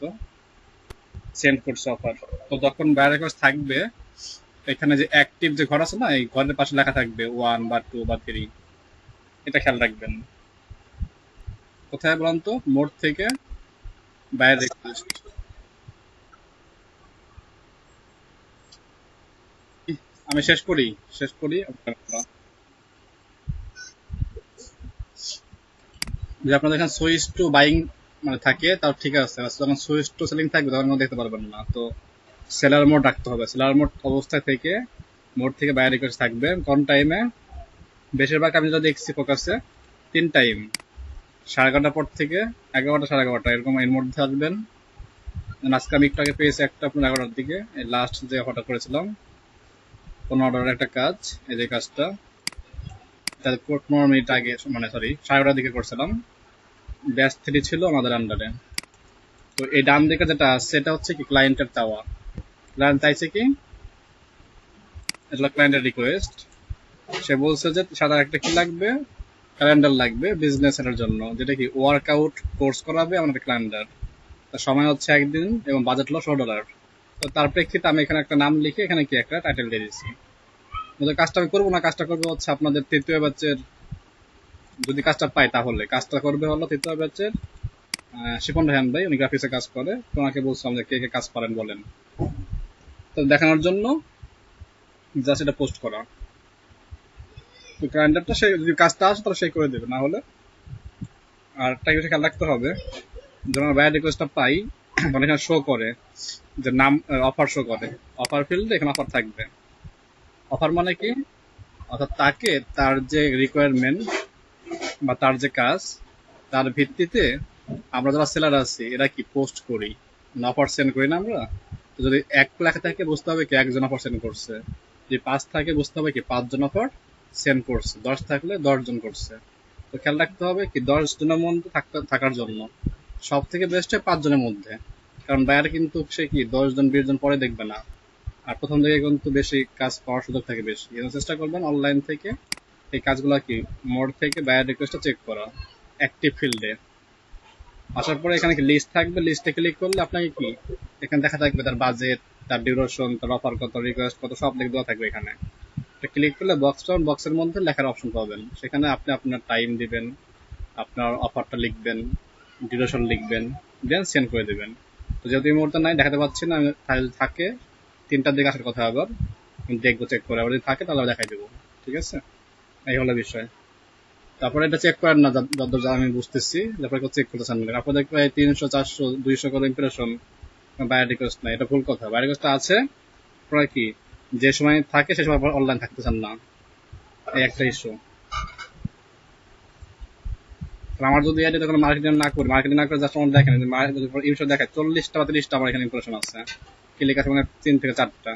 তো সেন্ড করছে অফার। তো যখন বায়ার রিকোয়েস্ট থাকবে, এখানে যে অ্যাক্টিভ যে ঘর আছে না, এই ঘরের পাশে লেখা থাকবে 1 বা 2 বা 3। এটা খেয়াল রাখবেন। কোথায় বলুন তো? মোড থেকে বায়ার রিকোয়েস্ট। আমি শেষ করি যে আপনাদের এখানে সুইচ টু বাইং মানে থাকে, তাও ঠিক আছে। যখন সুইচ টু সেলিং থাকবে তখন দেখতে পারবেন না। তো সেলার মোড রাখতে হবে। সেলার মোড অবস্থায় থেকে মোড থেকে বায়ার রিকোয়েস্ট থাকবে কোন টাইমে? বেশিরভাগ আমি যেটা দেখছি ফোকাসে 3 টাইম, 11:30 পর থেকে 11টা 11:30 এরকম এর মধ্যে থাকবেন। আজকে আমি একটু আগে পেয়েছি একটা আপনার 11টার দিকে, লাস্ট যে অফারটা করেছিলাম 15 ডলারের একটা কাজ। এই যে কাজটা তাদের 15 মিনিট আগে, মানে সরি 11:30 দিকে করছিলাম। ব্যাচ 3 ছিল আমাদের আন্ডারে। তো এই ডান দিকে যেটা আছে এটা হচ্ছে কি ক্লায়েন্টের চাওয়া। ক্লায়েন্ট চাইছে কি, এটা ক্লায়েন্টের রিকোয়েস্ট। সে বলছে যে সাদা একটা কি লাগবে, ক্যালেন্ডার লাগবে বিজনেস এর জন্য, যেটা কি ওয়ার্কআউট কোর্স করাবে আমাদের ক্যালেন্ডার। তার সময় হচ্ছে 1 দিন এবং বাজেট হলো $16। তো তার প্রেক্ষিতে আমি এখানে একটা নাম লিখে এখানে কি একটা টাইটেল দিয়ে দিচ্ছি। কাজটা আমি করবো না, কাজটা করবে হচ্ছে আপনাদের তৃতীয় ব্যাচের, যদি কাজটা পাই তাহলে কাজটা করবে হলো তৃতীয় ব্যাচের শিপন রেহান ভাই। উনি গ্রাফিক্সে কাজ করে। তো ওনাকে বলছিলাম যে কে কে কাজ পারেন বলেন। তো দেখানোর জন্য জাস্ট এটা পোস্ট করা। তো ক্লায়েন্টারটা সে যদি কাজটা আসে তাহলে সে করে দেবে, না হলে। আর একটা কিছু খেয়াল রাখতে হবে, যখন বায়ার রিকোয়েস্টটা পাই তখন এখানে শো করে যে নাম, অফার শো করে। অফার ফিল্ডে এখানে অফার থাকবে। অফার মানে কি, অর্থাৎ তাকে তার যে রিকোয়ারমেন্ট বা তার যে কাজ, তার ভিত্তিতে আমরা যারা সেলার আছি এরা কি পোস্ট করি না অফার সেন্ড করি না আমরা। তো যদি 1 লেখা থাকে বুঝতে হবে কি একজন অফার সেন্ড করছে, যদি 5 থাকে বুঝতে হবে কি 5 জন অফার সেন্ড করছে, 10 থাকলে 10 জন করছে। তো খেয়াল রাখতে হবে কি 10 জনের মধ্যে থাকার জন্য সব থেকে বেস্ট হয় 5 জনের মধ্যে। কারণ বায়ার কিন্তু সে কি 10 জন 20 জন পরে দেখবে না, আর প্রথম দিকে কিন্তু বেশি কাজ পাওয়ার সুযোগ থাকে বেশি। এই জন্য চেষ্টা করবেন অনলাইন থেকে এই কাজগুলো কি মোড থেকে বায়ার রিকোয়েস্টটা চেক করা অ্যাক্টিভ ফিল্ডে। আসার পরে এখানে কি লিস্ট থাকবে, লিস্টে ক্লিক করলে আপনাকে কি এখানে দেখা থাকবে তার বাজেট, তার ডিউরেশন, তার অফার কত, রিকোয়েস্ট কত, সব লিখ দেওয়া থাকবে এখানে। ক্লিক করলে বক্সের মধ্যে লেখার অপশন পাবেন। সেখানে আপনি আপনার টাইম দিবেন, আপনার অফারটা লিখবেন, ডিউরেশন লিখবেন, দেন সেন্ড করে দেবেন। তো যেহেতু এই মুহূর্তে নাই দেখাতে পাচ্ছি না, আমি যদি থাকে 3টার দিকে আসার কথা, আবার দেখবো চেক করে, আবার যদি থাকে তাহলে দেখাই দেবো। ঠিক আছে, এই হলো বিষয়। তারপরে এটা চেক করেন না যতদূর যা আমি বুঝতেছি, তারপরে চেক করতে চান না। আপনাদের প্রায় 300 400 200 করে ইমপ্রেশন বায়ার রিকোয়েস্ট নাই, এটা ভুল কথা। বায়ার রিকোয়েস্ট আছে, প্রায় কি যে সময় থাকে সে সময় অনলাইন থাকতে চান না, এই একটা ইস্যু। আমার যদি এটা কোনো মার্কেটিং না করি, মার্কেটিং না করে জাস্ট আমার দেখেন ইমপ্রেশন দেখায় 40টা বা 30টা আমার এখানে ইমপ্রেশন আছে, ক্লিক আছে মানে 3 থেকে 4টা।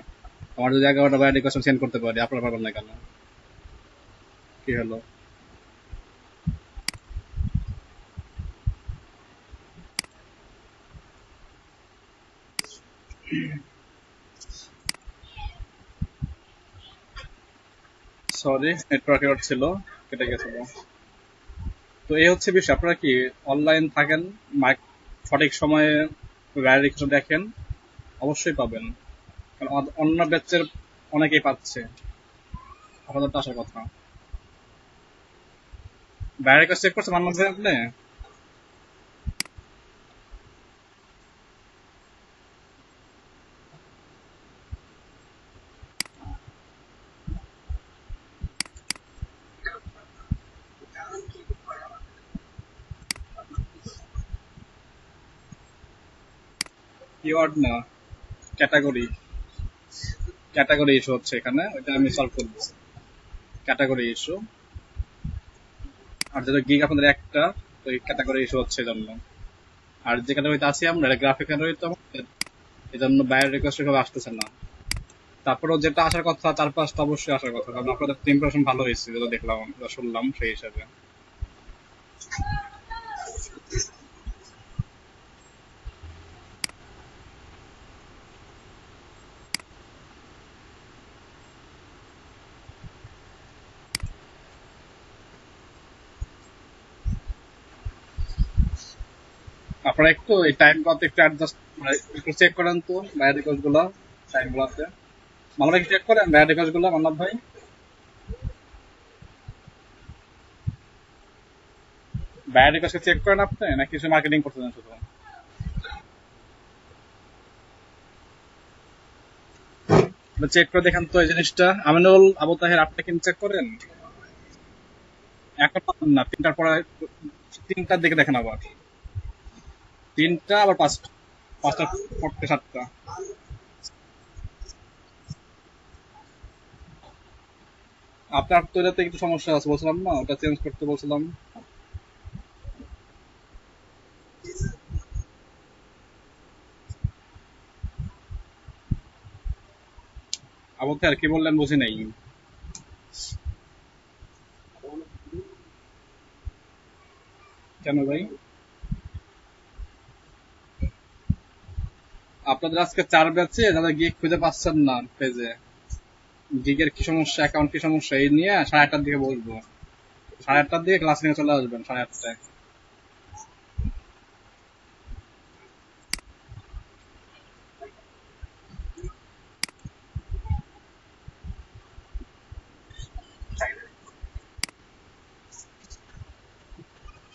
আমার যদি 11টা বায়ার রিকোয়েস্ট সেন্ড করতে পারি, আপনারা পারবেন না কেন? কি হলো? সরি, নেটওয়ার্ক এরর ছিল, কেটে গেছিল। তো এই হচ্ছে বিষয়। আপনারা কি অনলাইন থাকেন, সঠিক সময়ে বায়ার রিকোয়েস্ট দেখেন, অবশ্যই পাবেন। কারণ অন্য ব্যাচের অনেকেই পাচ্ছে, আপনাদের তো আসার কথা। বায়ার রিকোয়েস্ট চেক করছেন মানব ভাই আপনি? কিওয়ার্ড না, ক্যাটাগরি। ক্যাটাগরি ইস্যু হচ্ছে এখানে, ওইটা আমি সলভ করে দিচ্ছি। Category issue. আর যেটা গিগ আপনাদের একটা, তো এই ক্যাটাগরি ইস্যু হচ্ছে জন্য। আর যে ক্যাটাগরিতে আছি আমরা, এটা গ্রাফিক ক্যাটাগরি, তো আমাদের এই জন্য বায়ার রিকোয়েস্ট এভাবে আসতেছে না। তারপরেও যেটা আসার কথা 4-5টা অবশ্যই আসার কথা, কারণ আপনাদের ইমপ্রেশন ভালো হয়েছে যেটা দেখলাম, যেটা শুনলাম সেই হিসাবে। আপনার আপনারা একটু এই টাইম কত একটু অ্যাডজাস্ট একটু চেক করেন তো বাইরের রিকোয়েস্ট গুলো টাইম গুলোতে মানব ভাই চেক করেন বাইরের রিকোয়েস্ট গুলো মানব ভাই বাইরের রিকোয়েস্ট চেক করেন আপনি নাকি কিছু মার্কেটিং করতেছেন শুধু চেক করে দেখেন তো এই জিনিসটা আমিনুল আবু তাহের আপনি কিন্তু চেক করেন এখন পাবেন না তিনটার পরে তিনটার দিকে দেখেন আবার তিনটা আবার পাঁচটা পাঁচটা পড়তে সাতটা আপনার তো এটাতে একটু সমস্যা আছে বলছিলাম না ওটা চেঞ্জ করতে বলছিলাম আবু তাহের কি বললেন বুঝি নাই কেন ভাই আপনাদের আজকে 4 ব্যাচে যারা গিয়ে খুঁজে পাচ্ছেন না পেজে গিগের কি সমস্যা অ্যাকাউন্ট কি সমস্যা এই নিয়ে 8:30টার দিকে বসবো 8:30টার দিকে ক্লাস নিয়ে চলে আসবেন 8:30টায়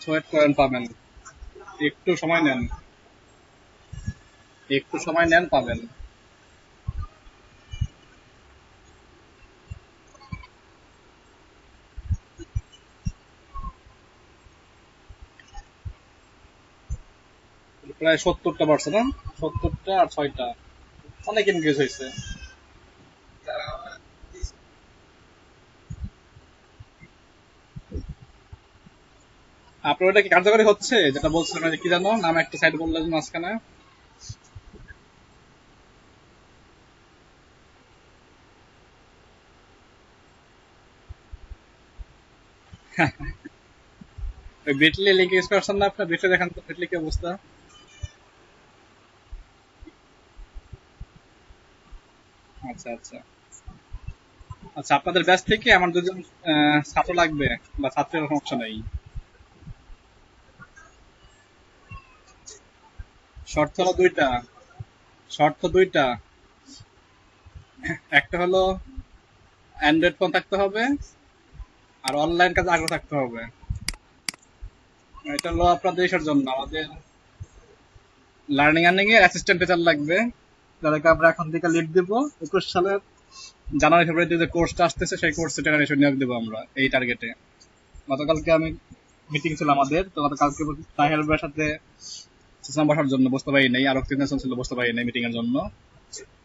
ওয়েট করেন পাবেন একটু সময় নেন একটু সময় নেন পাবেন প্রায় 70টা বাড়ছে না 70টা আর 6টা অনেক ইনক্রিজ হয়েছে আপনার ওটা কি কার্যকরী হচ্ছে যেটা বলছিলেন কি জানো নাম একটা সাইট বললেন মাঝখানে ওই বিটলি লিঙ্ক ইউজ করছেন না আপনার বিটলি দেখান তো বিটলি কি অবস্থা আচ্ছা আচ্ছা আচ্ছা আপনাদের ব্যাচ থেকে আমার দুজন ছাত্র লাগবে বা ছাত্রের সমস্যা নেই শর্ত হলো দুইটা শর্ত দুইটা একটা হলো অ্যান্ড্রয়েড ফোন থাকতে হবে আর অনলাইন কাজে আগ্রহ থাকতে হবে এটা হলো আপনাদের দেশের জন্য আমাদের লার্নিং আর্নিং এর অ্যাসিস্ট্যান্ট টিচার লাগবে যাদেরকে আমরা এখন থেকে লিড দিব 21 সালের জানুয়ারি ফেব্রুয়ারিতে যে কোর্সটা আসতেছে সেই কোর্সে টাকা রেশো নিয়োগ দেবো আমরা এই টার্গেটে গতকালকে আমি মিটিং ছিল আমাদের তো গতকালকে তাহের ভাইয়ের সাথে সিস্টেম বসার জন্য বসতে পারি নাই আরো 3 জন ছিল বসতে পারি নাই মিটিং এর জন্য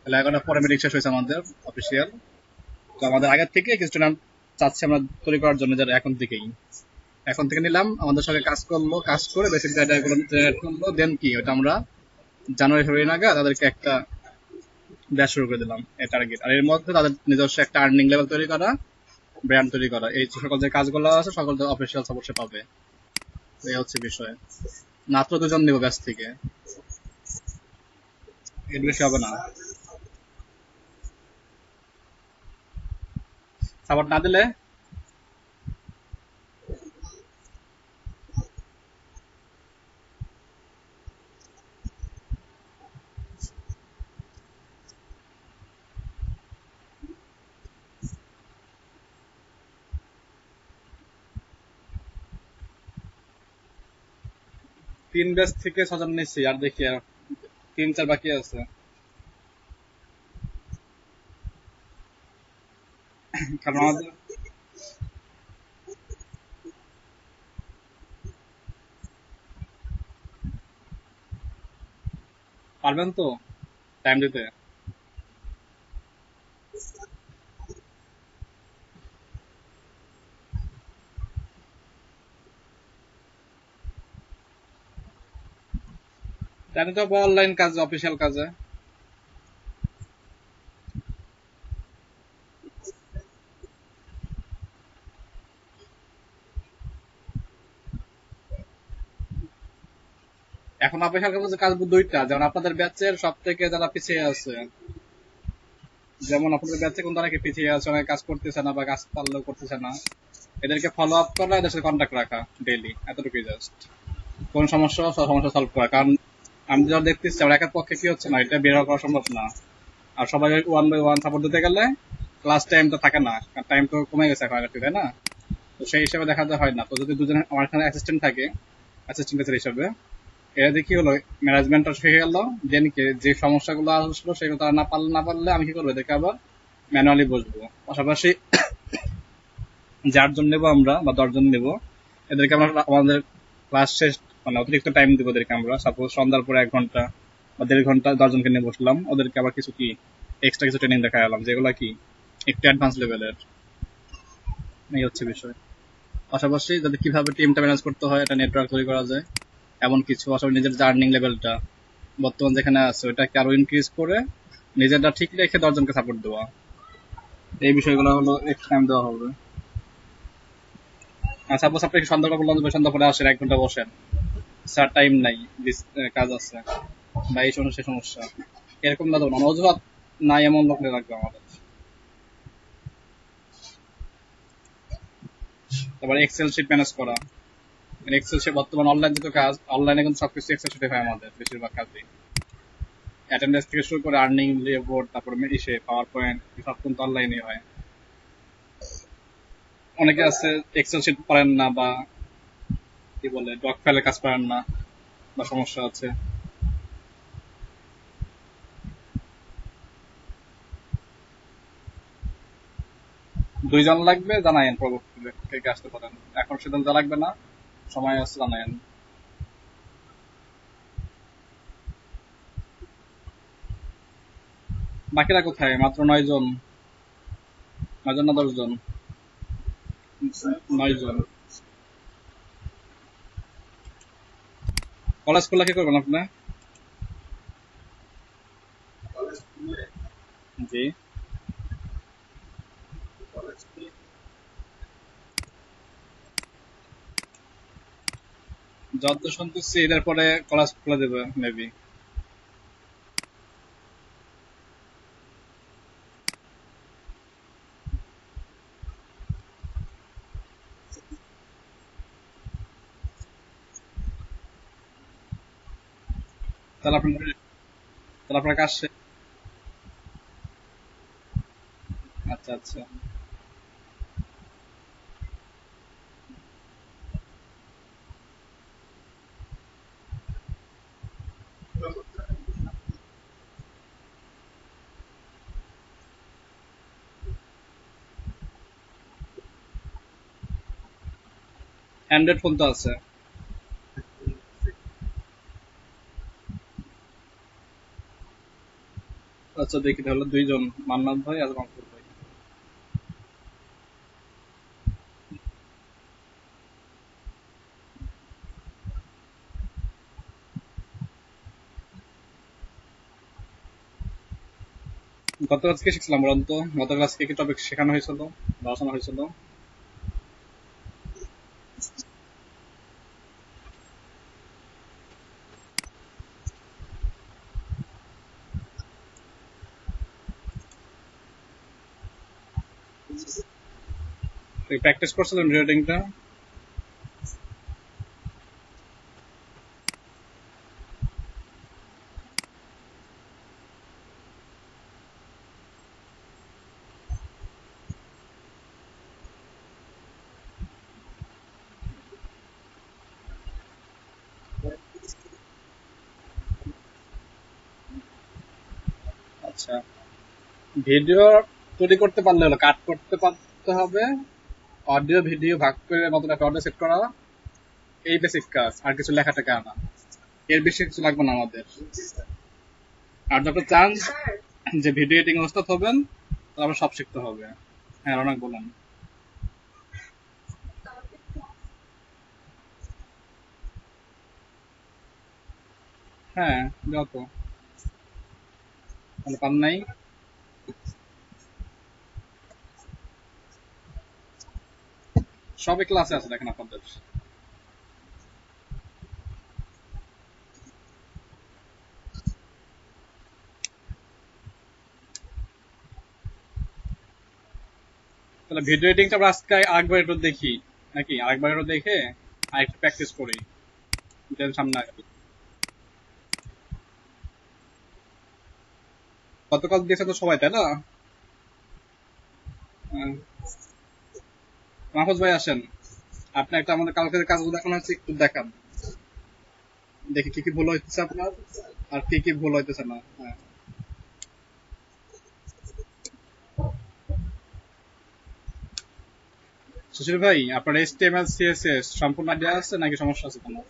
তাহলে এখন পরে মিটিং শেষ হয়েছে আমাদের অফিসিয়াল তো আমাদের আগের থেকে কিছু স্টুডেন্ট চাচ্ছি আমরা তৈরি করার জন্য যারা এখন থেকে নিলাম আমাদের সঙ্গে কাজ করলো কাজ করে বেসিক ডাটা গুলো জেনারেট করলো দেন কি ওটা আমরা জানুয়ারি ফেব্রুয়ারি নাগাদ তাদেরকে একটা ব্যাচ শুরু করে দিলাম এই টার্গেট আর এর মধ্যে তাদের নিজস্ব একটা আর্নিং লেভেল তৈরি করা ব্র্যান্ড তৈরি করা এই সকল যে কাজগুলো আছে সকল অফিসিয়াল সাপোর্ট সে পাবে এই হচ্ছে বিষয় মাত্র 2 জন নিব ব্যাচ থেকে এর বেশি হবে না সাপোর্ট না দিলে তিন ব্যাচ থেকে 6 জন নিচ্ছি আর দেখি আর 3-4 বাকি আছে কারণ আমাদের পারবেন তো টাইম দিতে জানি তো অনলাইন কাজ অফিসিয়াল কাজে এখন অফিসিয়াল কাজে কাজ দুইটা যেমন আপনাদের ব্যাচের সব থেকে যারা পিছিয়ে আছে যেমন আপনাদের ব্যাচে কোন অনেকে পিছিয়ে আছে অনেকে কাজ করতেছে না বা কাজ পারলেও করতেছে না এদেরকে ফলো আপ করা এদের সাথে কন্ট্যাক্ট রাখা ডেইলি এতটুকুই জাস্ট কোন সমস্যা সব সমস্যা সলভ করা, কারণ আমি যা দেখতেছি আমার একার পক্ষে কি হচ্ছে না, এটা বের করা সম্ভব না। আর সবাই ওয়ান বাই ওয়ান সাপোর্ট দিতে গেলে ক্লাস টাইম তো থাকে না, টাইম তো কমে গেছে এখন আগের থেকে, তাই না? তো সেই হিসাবে দেখা যায় হয় না। তো যদি দুজনে আমার এখানে অ্যাসিস্ট্যান্ট থাকে, অ্যাসিস্ট্যান্ট টিচার হিসাবে, এটা দিয়ে কি হলো, ম্যানেজমেন্টটা শিখে গেল, দেন কি যে সমস্যাগুলো আসলো সেগুলো তারা না পারলে আমি কি করবো, এদেরকে আবার ম্যানুয়ালি বসবো। পাশাপাশি যার জন্য নেবো আমরা বা 10 জন নেবো, এদেরকে আমরা আমাদের ক্লাস শেষ মানে অতিরিক্ত টাইম দিব ওদেরকে আমরা, সাপোজ সন্ধ্যার পরে 1 ঘন্টা বা 1.5 ঘন্টা 10 জনকে নিয়ে বসলাম, ওদেরকে আবার কিছু কি এক্সট্রা কিছু ট্রেনিং দেখা গেলাম, যেগুলো কি একটু অ্যাডভান্স লেভেলের। এই হচ্ছে বিষয়। পাশাপাশি যাতে কিভাবে টিমটা ম্যানেজ করতে হয়, এটা নেটওয়ার্ক তৈরি করা যায় এমন কিছু, পাশাপাশি নিজের জার্নিং লেভেলটা বর্তমান যেখানে আছে ওইটাকে আরো ইনক্রিজ করে নিজেরটা ঠিক রেখে 10 জনকে সাপোর্ট দেওয়া, এই বিষয়গুলো হলো এক্সট্রা টাইম দেওয়া হবে। আর সাপোজ আপনি সন্ধ্যাটা বললাম যে সন্ধ্যা পরে আসেন 1 ঘন্টা বসেন, স্যার টাইম নাই, কাজ আছে বা এই সমস্যা সে সমস্যা, এরকম না, ধরুন অজুহাত নাই এমন লোক লাগবে আমাদের। তারপরে এক্সেল শিট ম্যানেজ করা, এক্সেল শিট বর্তমান অনলাইন যত কাজ, অনলাইনে কিন্তু সবকিছু এক্সেল শিটে হয় আমাদের বেশিরভাগ কাজই, অ্যাটেন্ডেন্স থেকে শুরু করে আর্নিং রিপোর্ট, তারপরে ইসে পাওয়ার পয়েন্ট, সব কিন্তু অনলাইনে হয়। অনেকে আছে এক্সেল শিট পারেন না বা কি বলে ডক ফাইলের কাজ পারেন না বা সমস্যা আছে। 2 জন লাগবে জানায়েন, পরবর্তীতে কে কে আসতে পারেন, এখন সিদ্ধান্ত লাগবে না, সময় আছে জানায়েন। বাকিরা কোথায়? মাত্র 9 জন, 9 জন না 10 জন? 9 জন। কলেজ খোলা কি করবেন আপনি? জি। যত শুনতেছি এদের পরে কলেজ খুলে দেবে মেবি। তাহলে আপনার তাহলে আপনার কাজ শেষ। আচ্ছা আচ্ছা। অ্যান্ড্রয়েড ফোন তো আছে। আচ্ছা দেখি তাহলে 2 জন, মান্নাত ভাই আর মাহফুজ ভাই। গত ক্লাস কি শিখছিলাম বলুন তো? গত ক্লাস কি কি টপিক শেখানো হয়েছিল, আলোচনা হয়েছিল? প্র্যাকটিস করছিলেন রিডিংটা? আচ্ছা, ভিডিও তৈরি করতে পারলে হলো, কাট করতে পারতে হবে, অডিও ভিডিও ভাগ করে নতুন একটা অডিও সেট করা, এই বেসিক কাজ, আর কিছু লেখা টেখা আনা, এর বেশি কিছু লাগবে না আমাদের। আর যত চান্স যে ভিডিও এডিটিং ওস্তাদ হবেন, তারপর সব শিখতে হবে। হ্যাঁ রনক বলেন। হ্যাঁ যত, মানে পান নাই। সবই ক্লাসে আছে দেখেন আপনাদের। তাহলে ভিডিও এডিটিংটা আমরা আজকে আরেকবার একটু দেখি, নাকি আরেকবার একটু দেখে আর একটু প্র্যাকটিস করি। সামনে আগাবি। গতকাল দিয়েছে তো সবাই, তাই না? আহ, মাহফুজ ভাই আসেন, আপনি একটা আমাদের কালকের কাজগুলো দেখানো হচ্ছে, একটু দেখান, দেখি কি কি ভুল হইতেছে আপনার আর কি কি ভুল হইতেছে না। হ্যাঁ, সুশীল ভাই, আপনার HTML CSS সম্পূর্ণ আইডিয়া আছে নাকি সমস্যা আছে কোনো?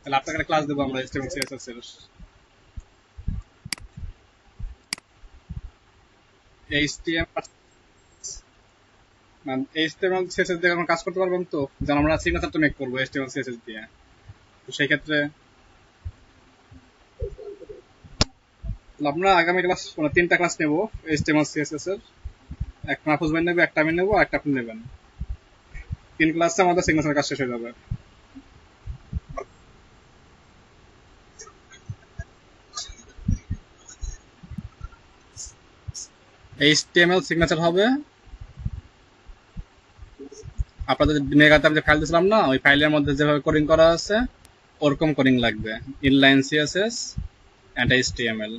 তাহলে আপনাকে একটা ক্লাস দেবো আমরা HTML CSS এর। HTML মানে HTML CSS দিয়ে আমরা কাজ করতে পারবেন তো? যেন আমরা সিগনেচার তো মেক করবো HTML CSS দিয়ে, তো সেই ক্ষেত্রে আমরা আগামী ক্লাস মানে 3টা ক্লাস নেবো HTML CSS এর। একটা মাহফুজ ভাই নেবে, একটা আমি নেবো, একটা আপনি নেবেন। 3 ক্লাসে আমাদের সিগনেচার কাজ শেষ হয়ে যাবে। HTML সিগনেচার হবে আপনাদের মেগাতে আমি যে ফাইল দিয়েছিলাম না, ওই ফাইলের মধ্যে যেভাবে কোডিং করা আছে ওরকম কোডিং লাগবে, ইনলাইন সিএসএস এন্ড HTML।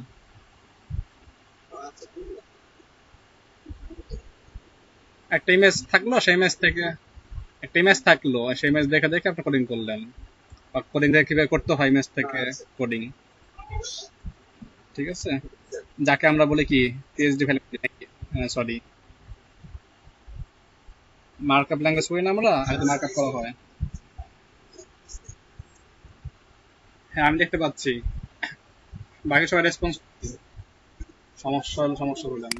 একটা ইমেজ থাকলো, সেই ইমেজ থেকে একটা ইমেজ থাকলো, সেই ইমেজ দেখে দেখে আপনি কোডিং করলেন, বা কোডিং দেখে কিভাবে করতে হয় ইমেজ থেকে কোডিং। ঠিক আছে, যাকে আমরা বলি কি PhD value, sorry, markup language করি না আমরা, আর মার্কআপ করা হয়। হ্যাঁ আমি দেখতে পাচ্ছি, বাকি সবাই রেসপন্স, সমস্যা হলে সমস্যা বললাম।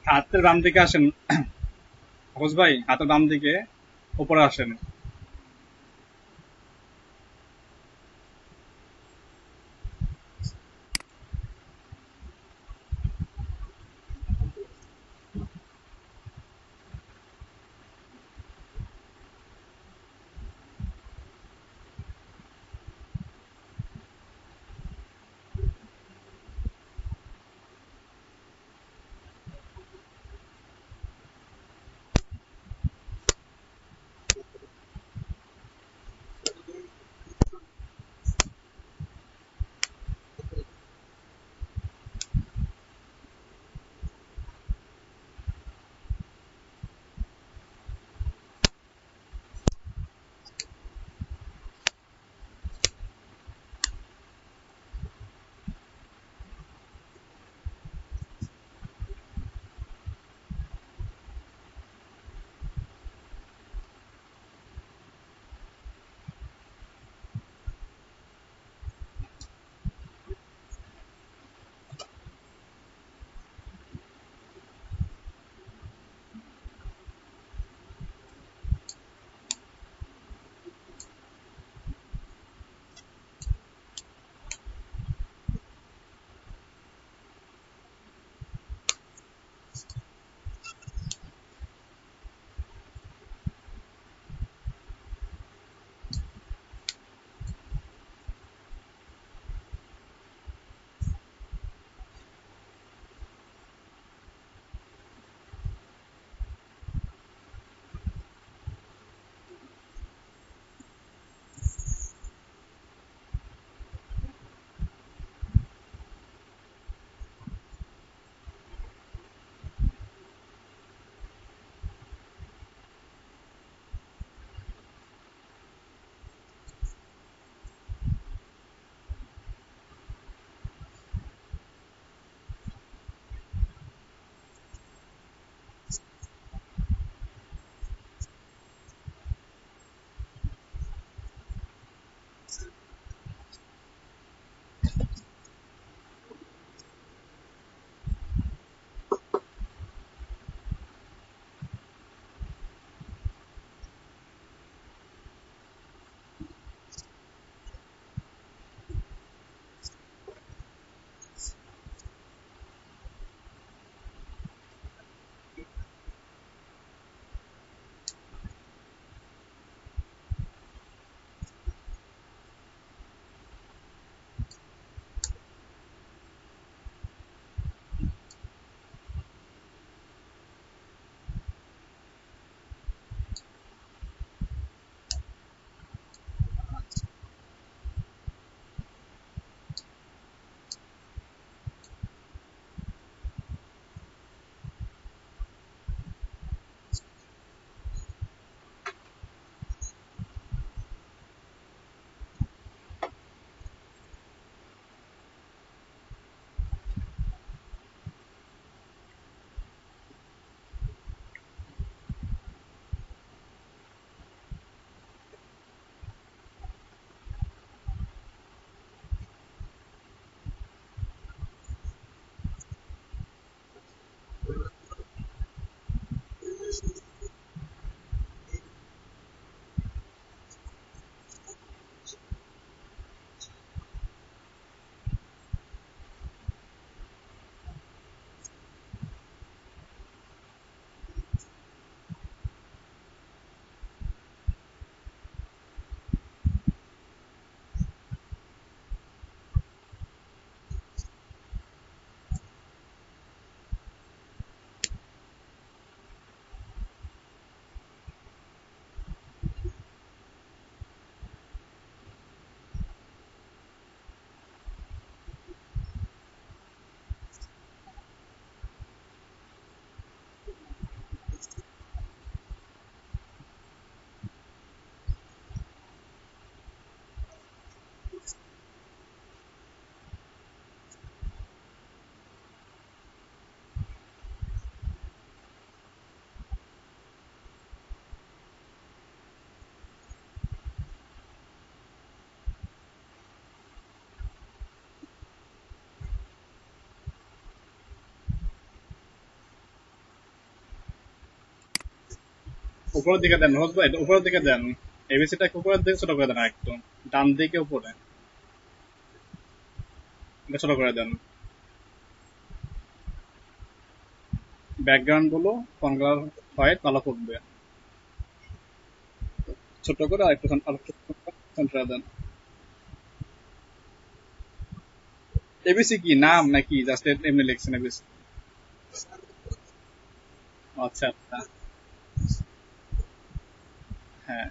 হাতের বাম দিকে আসেন আফজ ভাই, হাতের বাম দিকে উপরে আসেন। উপরের দিকে দেন হোক ভাই, উপরের দিকে দেন। এবিসিটা উপরের দিকে ছোট করে দেন একটু, ডান দিকে উপরে, এটা ছোট করে দেন। ব্যাকগ্রাউন্ড গুলো ফোন কালার হোয়াইট ভালো ফুটবে, ছোট করে আরেকটু সেন্টার দেন। এবিসি কি নাম নাকি জাস্ট এমনি লিখছেন এবিসি? আচ্ছা আচ্ছা, হ্যাঁ।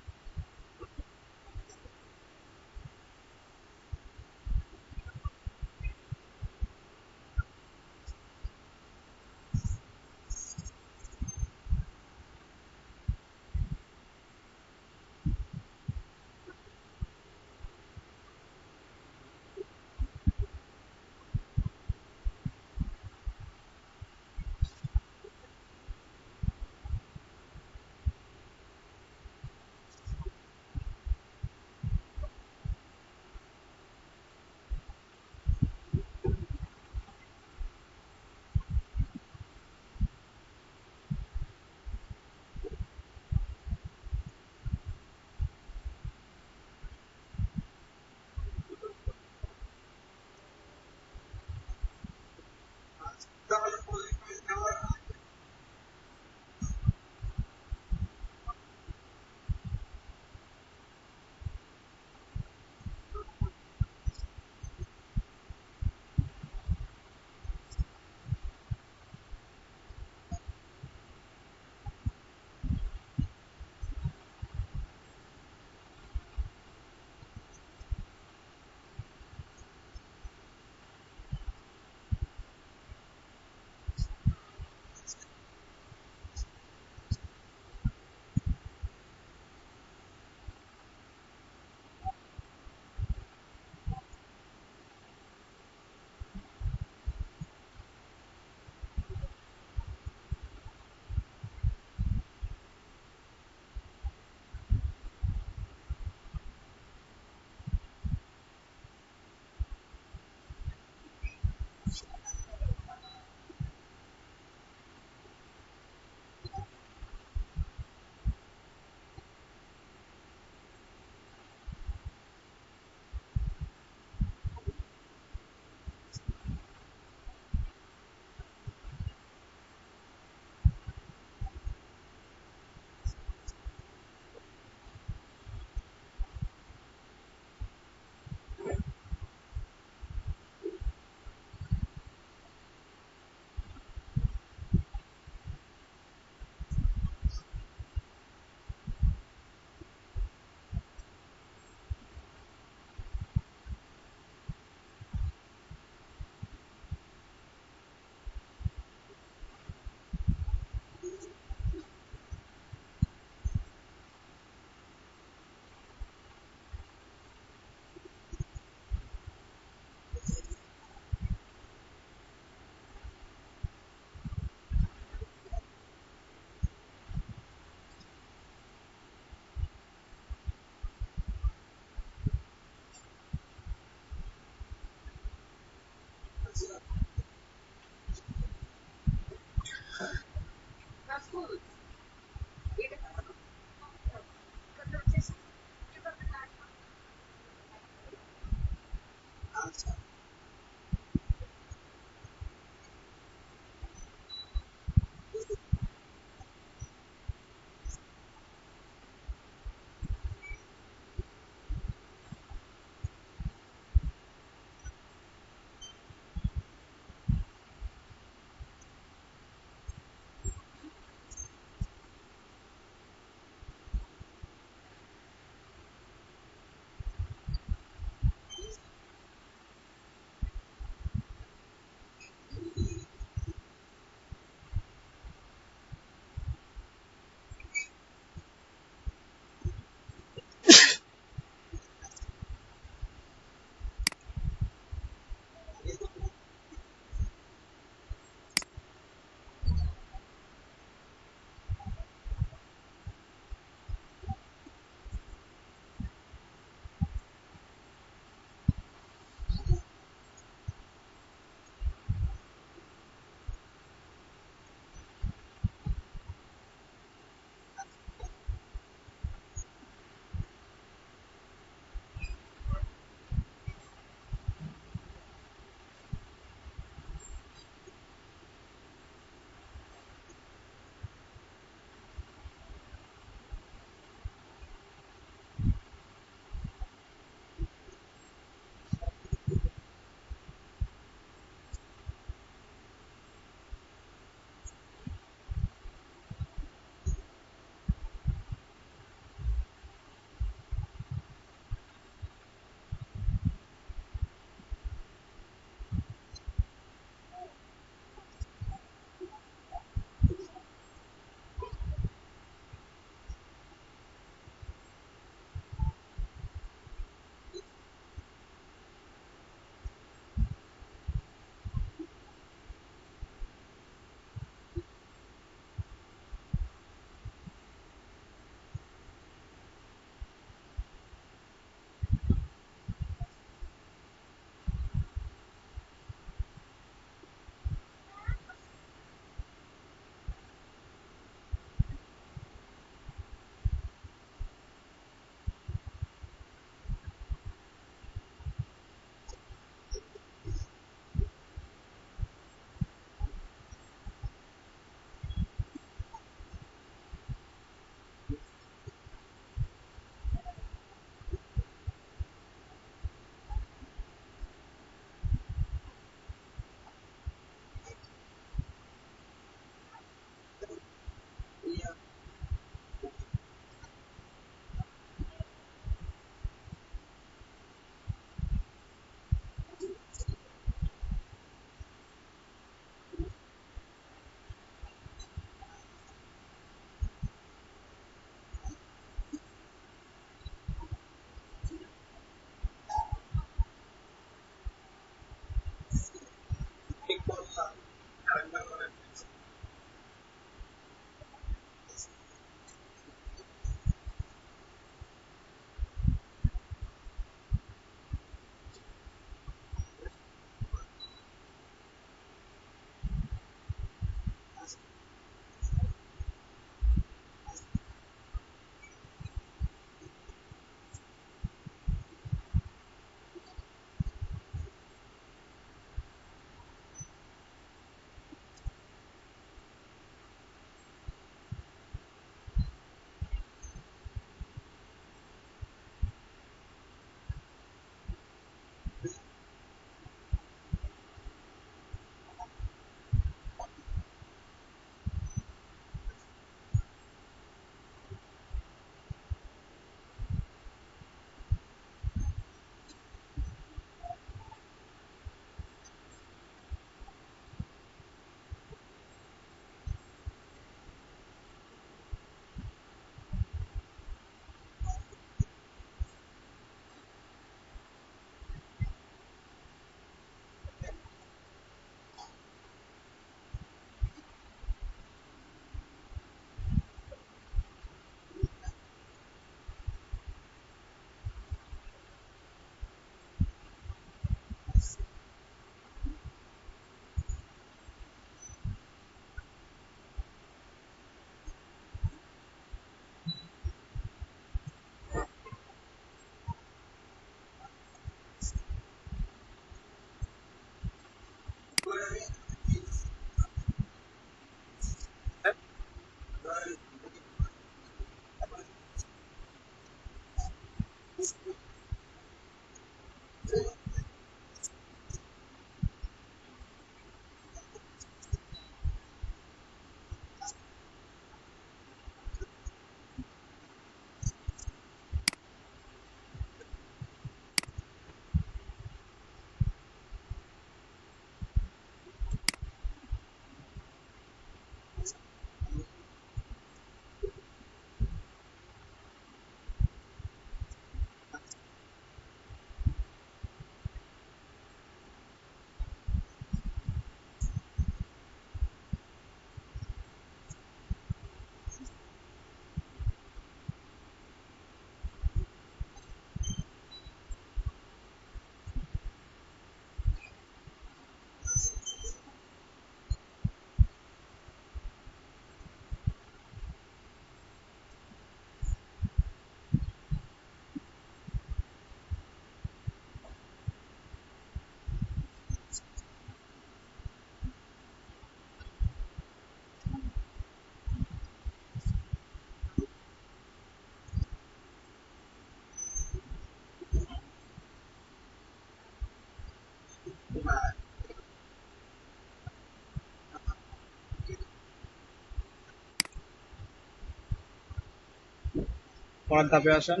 পরের ধাপে আসেন।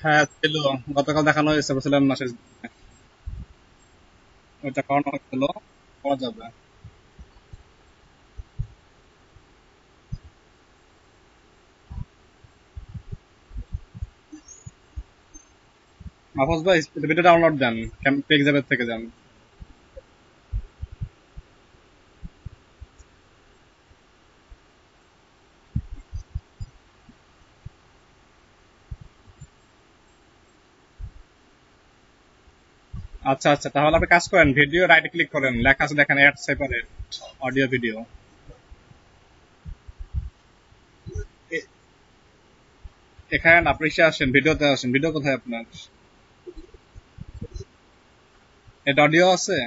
হ্যাঁ ছিল, গতকাল দেখানো হয়েছে, বলছিলাম না শেষ দিনে। ওইটা করানো হয়েছিল, করা যাবে। মাহফুজ ভাই ভিডিও ডাউনলোড দেন, এক্সামের থেকে যান। আচ্ছা আচ্ছা, তাহলে আপনি কাজ করেন, ভিডিও রাইট ক্লিক করেন, লেখা আছে দেখেন অ্যাড সেপারেট অডিও ভিডিও। এখানে না, আপনি এসে আসেন, ভিডিওতে আসেন। ভিডিও কোথায় আপনার? এটা অডিও আছে?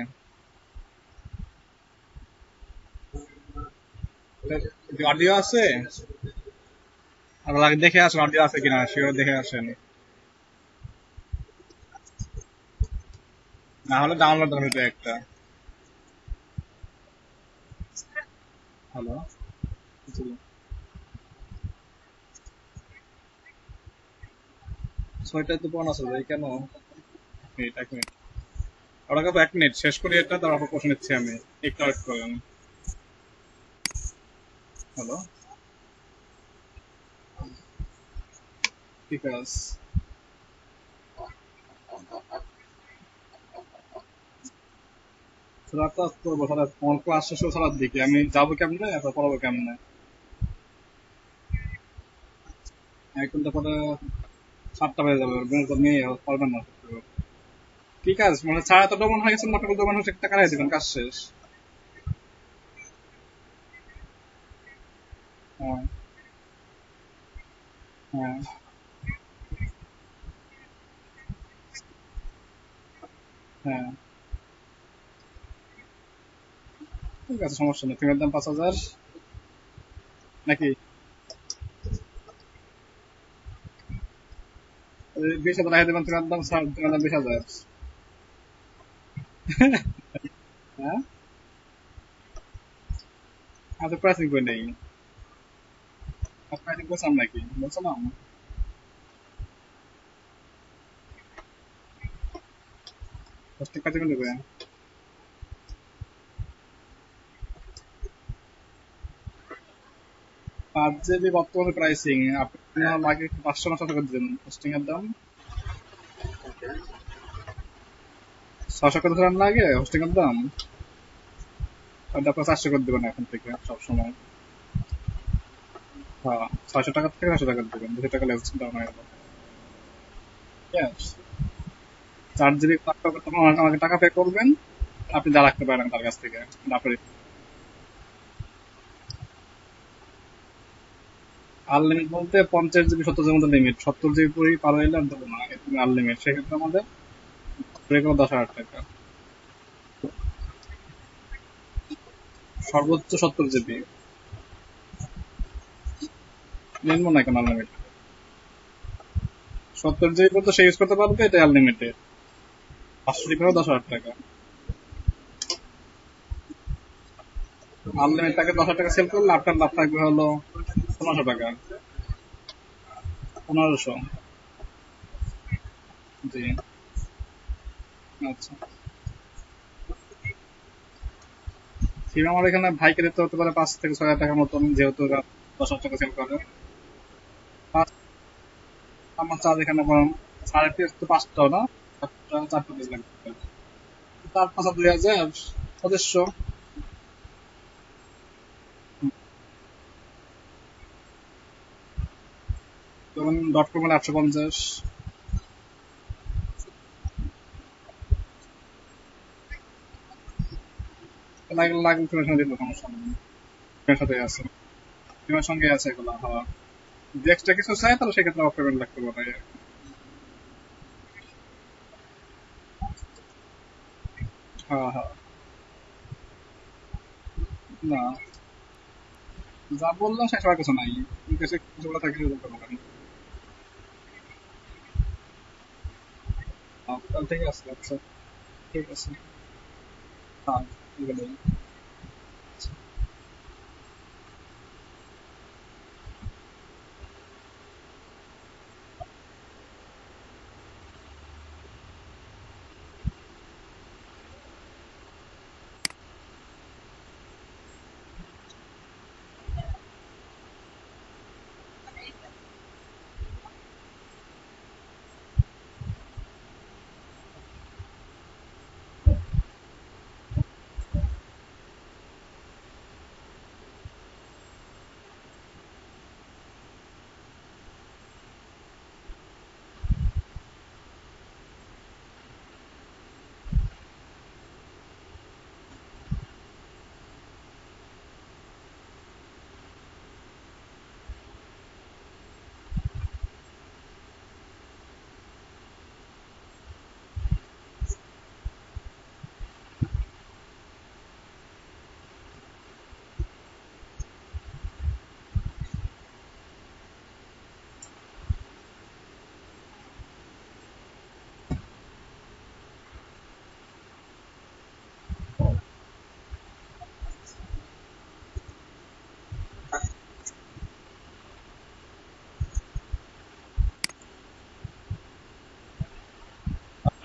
অডিও আছে? আর আগে দেখে আসেন অডিও আছে কিনা, শিওর দেখে আসেন, না হলে ডাউনলোড হইতো একটা। হ্যালো, ছয়টা তো বোনাস আছে ভাই, কেন? মিনিট, এক মিনিট, ওরা কাপড় 1 মিনিট শেষ করি এটা, তারপর প্রশ্ন নিচ্ছি আমি, একটু ওয়েট করেন। হ্যালো, ঠিক আছে। রাতটা করবো তাহলে, তোমার ক্লাস শেষ হবে সারার দিকে, আমি যাবো কেমনে, এরপর পড়াবো কেমনে? 1 ঘন্টা পরে 7টা বেজে যাবে, বের তো নিয়ে পারবেন না। ঠিক আছে, মানে 8:30 মনে হয়ে গেছে, মোটামুটি মানুষ একটা কারাই দিবেন, কাজ শেষ। হ্যাঁ, হ্যাঁ, হ্যাঁ, ঠিক আছে, সমস্যা নেই। ফিমের দাম 5,000 নাকি? 20,000 রেখে দেবেন, ফিমের দাম স্যার, ফিমের দাম 20,000। হ্যাঁ, আচ্ছা, প্রাইসিং করে নেই। প্রাইসিং করছিলাম নাকি, বলছিলাম? ফার্স্টে কাজে করে দেবে। 5 GB বর্তমানে প্রাইসিং, আপনি লাগে 500 টাকা দিবেন হোস্টিং এর দাম। 600 টাকা ধরেন লাগে হোস্টিং এর দাম, ওটা আপনার 400 করে দেবেন এখন থেকে সবসময়। হ্যাঁ, 600 টাকা থেকে 400 টাকা দেবেন, 200 টাকা লেস ডাউন হয়ে গেল। Yes, 4 GB তখন আমাকে টাকা পে করবেন, আপনি যা রাখতে পারেন তার কাছ থেকে। তারপরে আনলিমিট বলতে 50 GB 70 GB মতো লিমিট, 70 GB পুরো পার হইলে আর দেবো না, তুমি আনলিমিট, সেক্ষেত্রে আমাদের পড়ে গেল 10,000 টাকা। সর্বোচ্চ 70 GB, নিম্ন না কেন আনলিমিট? 70 GB পর্যন্ত সে ইউজ করতে পারবে, এটা আনলিমিটেড। 500 GB 10,000 টাকা। আনলিমিটেড টাকা 10,000 টাকা সেল করলে আপনার লাভ থাকবে হলো 1500 টাকা। 1500। জি, আচ্ছা। সিম আমার এখানে ভাইকে দিতে হতে পারে 5 থেকে 6 হাজার টাকার মতন, যেহেতু ওরা 10,000 টাকা সেল করে। পাঁচ- আমার চার্জ এখানে বরং 3.5 তো 5টাও না, 4টা পিস লাগবে। 4, 5 আর 2,000, 2500। ধরুন .com হলে 850। লাগলে লাগলে তোমার সঙ্গে দিতে সমস্যা নেই, তোমার সাথে আছে, তোমার সঙ্গে আছে এগুলো। হ্যাঁ, যদি এক্সট্রা কিছু চাই তাহলে সেক্ষেত্রে অফ পেমেন্ট লাগতে পারে। হ্যাঁ, হ্যাঁ, না, যা বললাম শেষ হওয়ার কিছু নাই, কিছু কিছু বলে থাকলে বলতে পারেন। তাহলে ঠিক আছে, আচ্ছা, ঠিক আছে। হ্যাঁ, এগুলোই।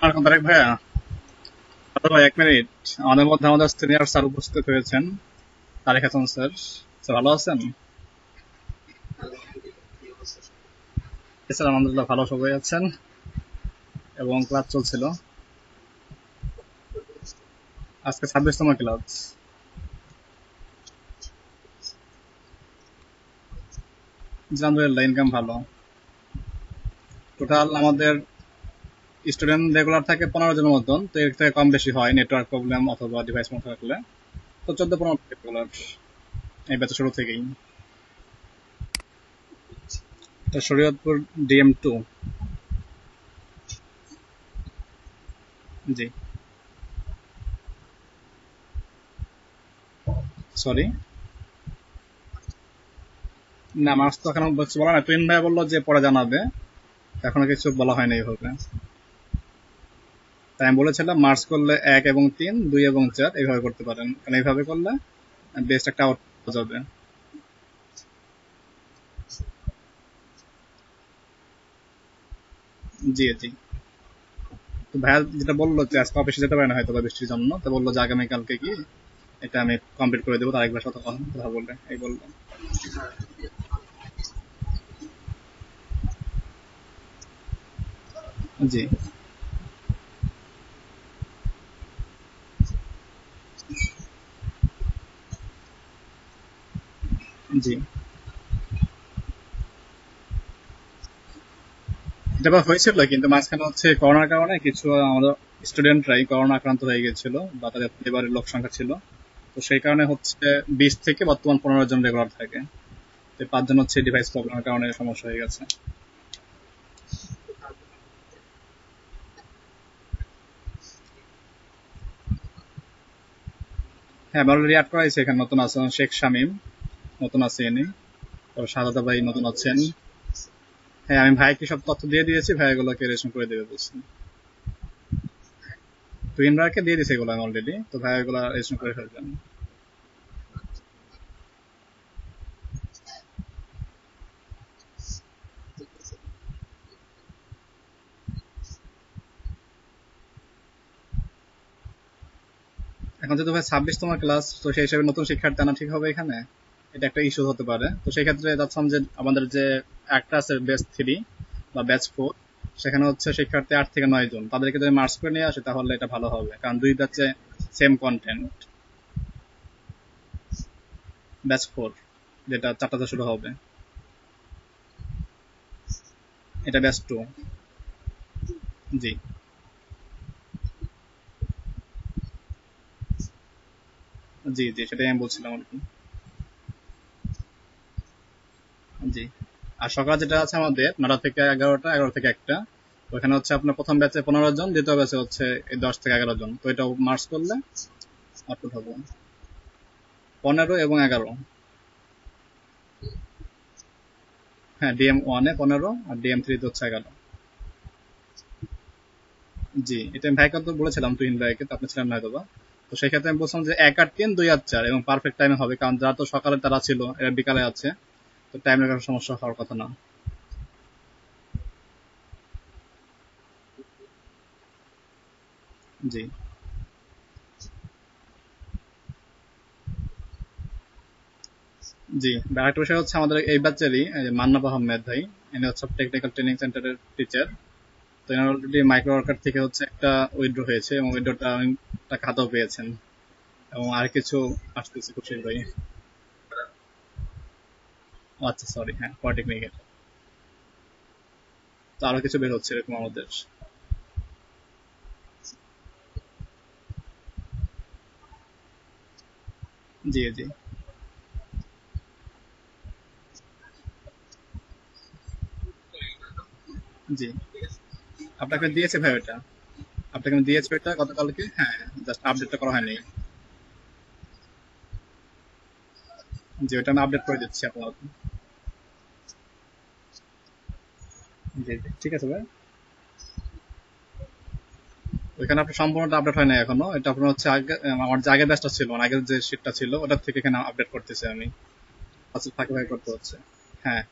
আর তারেক ভাইয়া, দাদা ভাই 1 মিনিট। আমাদের মধ্যে আমাদের সিনিয়র স্যার উপস্থিত হয়েছেন, তারেক হাসান স্যার। স্যার ভালো আছেন? স্যার আলহামদুলিল্লাহ ভালো, সবাই আছেন এবং ক্লাস চলছিল। আজকে 26তম ক্লাস। জি আলহামদুলিল্লাহ, ইনকাম ভালো। টোটাল আমাদের স্টুডেন্ট রেগুলার থাকে 15 জনের মতন, তো এর থেকে কম বেশি হয় নেটওয়ার্ক প্রবলেম অথবা ডিভাইস সমস্যা থাকলে। তো 14-15 রেগুলার এই ব্যাচের শুরু থেকেই। তো শরীয়তপুর DM2। জি। সরি, না মার্কস তো এখনো বলা না, টুইন ভাই বললো যে পরে জানাবে, এখনো কিছু বলা হয়নি এইভাবে। তাই আমি বলেছিলাম মার্কস করলে 1 এবং 3, 2 এবং 4 এইভাবে করতে পারেন, কারণ এইভাবে করলে বেস্ট একটা আউট পাওয়া যাবে। জি জি। তো ভাইয়া যেটা বললো যে আজকে অফিসে যেতে পারে না হয়তো বা বৃষ্টির জন্য, তো বললো যে আগামীকালকে কি এটা আমি কমপ্লিট করে দেবো, তার একবার সাথে কথা বললে এই বললো। জি জি। এটা আবার হয়েছিল, কিন্তু মাঝখানে হচ্ছে করোনার কারণে কিছু আমাদের স্টুডেন্টরাই করোনা আক্রান্ত হয়ে গেছিল, বা তাদের পরিবারের লোক সংখ্যা ছিল। তো সেই কারণে হচ্ছে 20 থেকে বর্তমান 15 জন রেগুলার থাকে। তো 5 জন হচ্ছে ডিভাইস প্রবলেমের কারণে সমস্যা হয়ে গেছে। হ্যাঁ, আমি অলরেডি অ্যাড করাইছি, এখানে নতুন আছেন শেখ শামীম, নতুন আছে ইনি। তো শাহাদা ভাই নতুন আছেন। হ্যাঁ, আমি ভাইকে সব তথ্য দিয়ে দিয়েছি, ভাই এগুলোকে রেশন করে দেবে বলছি। তুহিন ভাইকে দিয়ে দিয়েছি এগুলো আমি অলরেডি, তো ভাই এগুলো রেশন করে ফেলবেন। এখন যেহেতু ভাই 26তম ক্লাস, তো সেই হিসেবে নতুন শিক্ষার্থী আনা ঠিক হবে এখানে, এটা একটা ইস্যু হতে পারে। তো সেই ক্ষেত্রে যাচ্ছিলাম যে আমাদের যে একটা আছে ব্যাচ 3 বা ব্যাচ 4, সেখানে হচ্ছে শিক্ষার্থী 8 থেকে 9 জন, তাদেরকে যদি মার্চ করে নিয়ে আসে তাহলে এটা ভালো হবে, কারণ দুই ব্যাচে সেম কন্টেন্ট। ব্যাচ 4 যেটা 4টাতে শুরু হবে, এটা ব্যাচ 2। জি জি। জি সেটাই আমি বলছিলাম আর কি। জি। আর সকাল যেটা আছে আমাদের 9টা থেকে 11টা, 11 থেকে 1টা, ওখানে হচ্ছে আপনার প্রথম ব্যাচে 15 জন, দ্বিতীয় ব্যাচে হচ্ছে এই 10 থেকে 11 জন, তো এটা মার্চ করলে আউটপুট হবে 15 এবং 11। হ্যাঁ, DM1-এ 15 আর DM3-তে হচ্ছে 11। জি, এটা আমি ভাইকে তো বলেছিলাম, তুহিন ভাইকে, তো আপনি ছিলেন না হয়তো বা। তো সেই ক্ষেত্রে আমি বলছিলাম যে 1 আর 3, 2 আর 4 এবং পারফেক্ট টাইমে হবে, কারণ যারা তো সকালে তারা ছিল, এরা বিকালে আছে, তো টাইমের কোনো সমস্যা হওয়ার কথা না। জি জি। আরেকটা বিষয় হচ্ছে আমাদের এই ব্যাচেরই মান্নাব আহমেদ ভাই, ইনি হচ্ছে টেকনিক্যাল ট্রেনিং সেন্টারের টিচার। তো এনার অলরেডি মাইক্রো ওয়ার্কার থেকে হচ্ছে একটা উইথড্র হয়েছে, এবং উইথড্রটা টাকা হাতেও পেয়েছেন, এবং আর কিছু আসতেছে খুব শীঘ্রই। ও আচ্ছা, সরি, হ্যাঁ পলিটেকনিকের। তো আরো কিছু বের হচ্ছে এরকম আমাদের। জি জি। জি, আপনাকে দিয়েছে ভাই ওটা, আপনাকে আমি দিয়েছি ওটা গতকালকে, হ্যাঁ, জাস্ট আপডেটটা করা হয়নি। জি, ওটা আমি আপডেট করে দিচ্ছি আপনার। জি জি, ঠিক আছে ভাই। ওইখানে আপনার সম্পূর্ণটা আপডেট হয় না এখনো, এটা আপনার হচ্ছে আগে আমার যে আগের ব্যাচটা ছিল, মানে আগের যে শিটটা ছিল ওটার থেকে এখানে আপডেট করতেছি আমি। আচ্ছা, ফাঁকে ফাঁকে করতে হচ্ছে। হ্যাঁ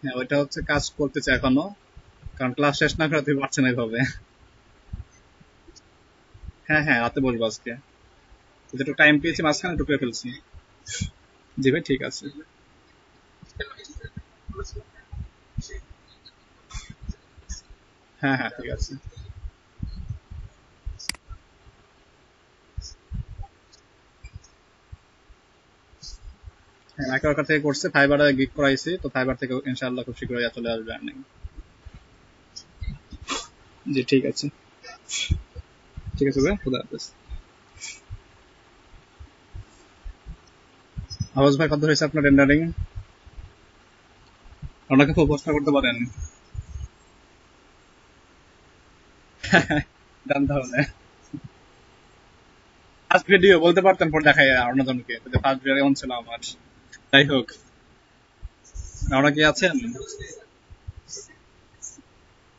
হ্যাঁ, ওইটা হচ্ছে কাজ করতেছে এখনো, কারণ ক্লাস শেষ না করে তুই পারছে না এইভাবে। হ্যাঁ হ্যাঁ, রাতে বসবো আজকে, যেটুকু টাইম পেয়েছি মাঝখানে একটু করে ফেলছি। জি ভাই, ঠিক আছে। হ্যাঁ হ্যাঁ, ঠিক আছে। হ্যাঁ, মাইক্রোকার থেকে করছে, ফাইবারে গিগ করাইছি, তো ফাইবার থেকে ইনশাআল্লাহ খুব শীঘ্রই চলে আসবে আর্নিং। জি ঠিক আছে। ঠিক আছে ভাই, খুদা হাফেজ। আওয়াজ ভাই, কত হয়েছে আপনার রেন্ডারিং? ওনাকে খুব প্রশ্ন করতে পারেন। ডান তাহলে। ফার্স্ট ভিডিও বলতে পারতেন পর দেখাই অন্যজনকে, ফার্স্ট ভিডিও এমন ছিল আমার। যাই হোক, ওরা কি আছেন?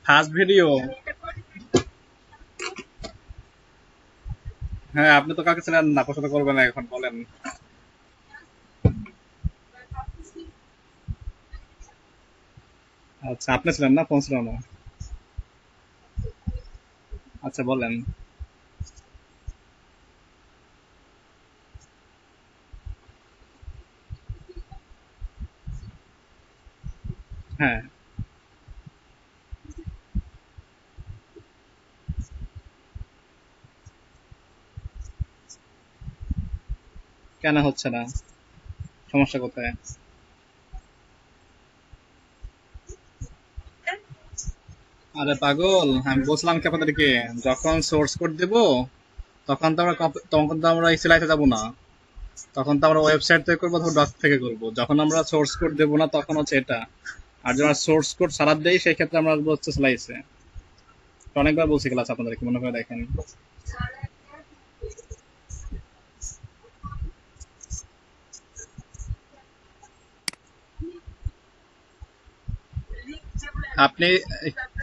First video. হ্যাঁ, আপনি তো কাকে ছিলেন না, পছন্দ করবেন না এখন, বলেন। আচ্ছা, আপনি ছিলেন না, ফোন ছিল না। আচ্ছা, বলেন। হ্যাঁ, কেন হচ্ছে না? সমস্যা কোথায়? আরে পাগল, আমি বলছিলাম কি আপনাদেরকে, যখন সোর্স কোড দেব তখন তো আমরা সিলাইতে যাব না, তখন তো আমরা ওয়েবসাইট থেকে করবো অথবা ডক থেকে করবো। যখন আমরা সোর্স কোড দেবো না তখন হচ্ছে এটা, আর যখন সোর্স কোড সারা দেই সেই ক্ষেত্রে আমরা আসবো হচ্ছে স্লাইসে। অনেকবার বলছি ক্লাস আপনাদেরকে, মনে করে দেখেন। আপনি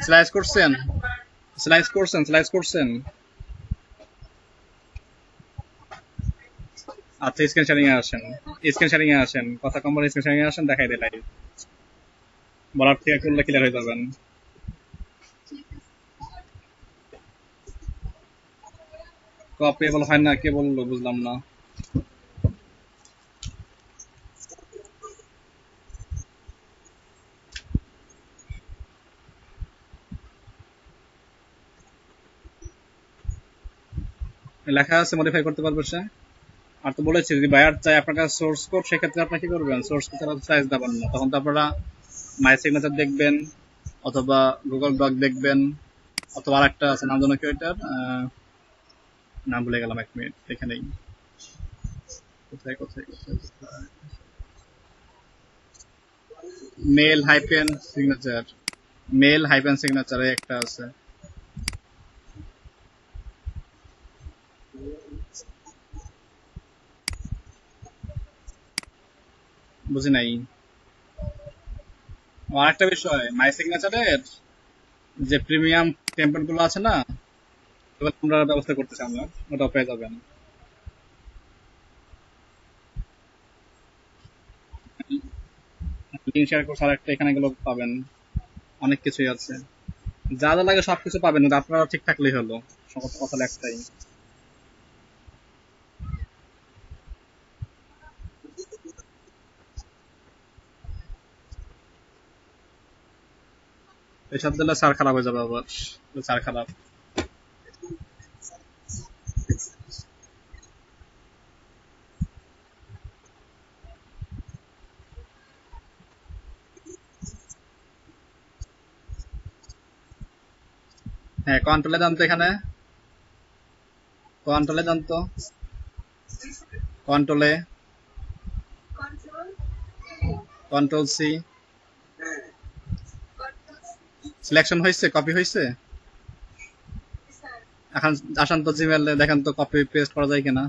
স্লাইস করছেন? স্লাইস করছেন? আচ্ছা, স্ক্রিন শেয়ারিং এ আসেন। স্ক্রিন শেয়ারিং এ আসেন, কথা কম বলে স্ক্রিন শেয়ারিং এ আসেন, দেখাই দিই লাইভ। বলার থেকে করলে ক্লিয়ার হয়ে যাবেন। কপি বলা হয় না, কে বললো বুঝলাম না। লেখা আছে মডিফাই করতে পারবে সে। আর তো বলেছি, যদি বায়ার চাই আপনার কাছে সোর্স কোড, সেক্ষেত্রে আপনি কি করবেন, সোর্স কোড ছাড়া সাইজ দেবেন না, তখন তো আপনারা মাই সিগনেচার দেখবেন, অথবা গুগল ডক দেখবেন, অথবা আরেকটা আছে, নাম জানো কি ওইটার, নাম ভুলে গেলাম, এক মিনিট এখানেই। কোথায় কোথায় কোথায় কোথায়, mail hyphen signature, mail hyphen signature একটা আছে। বুঝি নাই। ও, আরেকটা বিষয়, মাই সিগনেচারের যে প্রিমিয়াম টেমপ্লেট গুলো আছে না, ওগুলো আমরা ব্যবস্থা করতেছি, আমরা ওটা পেয়ে যাবেন। লিঙ্ক শেয়ার করছে আরেকটা, এখানে গুলো পাবেন, অনেক কিছুই আছে। যা যা লাগে সবকিছু পাবেন, কিন্তু আপনারা ঠিক থাকলেই হলো, সমস্ত কথা হলো একটাই। এসব দিলে স্যার খারাপ হয়ে যাবে আবার, স্যার খারাপ। হ্যাঁ, কন্ট্রোলে জানতো এখানে, কন্ট্রোলে জানতো, কন্ট্রোলে, কন্ট্রোল সি। সিলেকশন হয়েছে, কপি হয়েছে। এখন আসেন তো জিমেল দেখেন তো কপি পেস্ট করা যায় কিনা।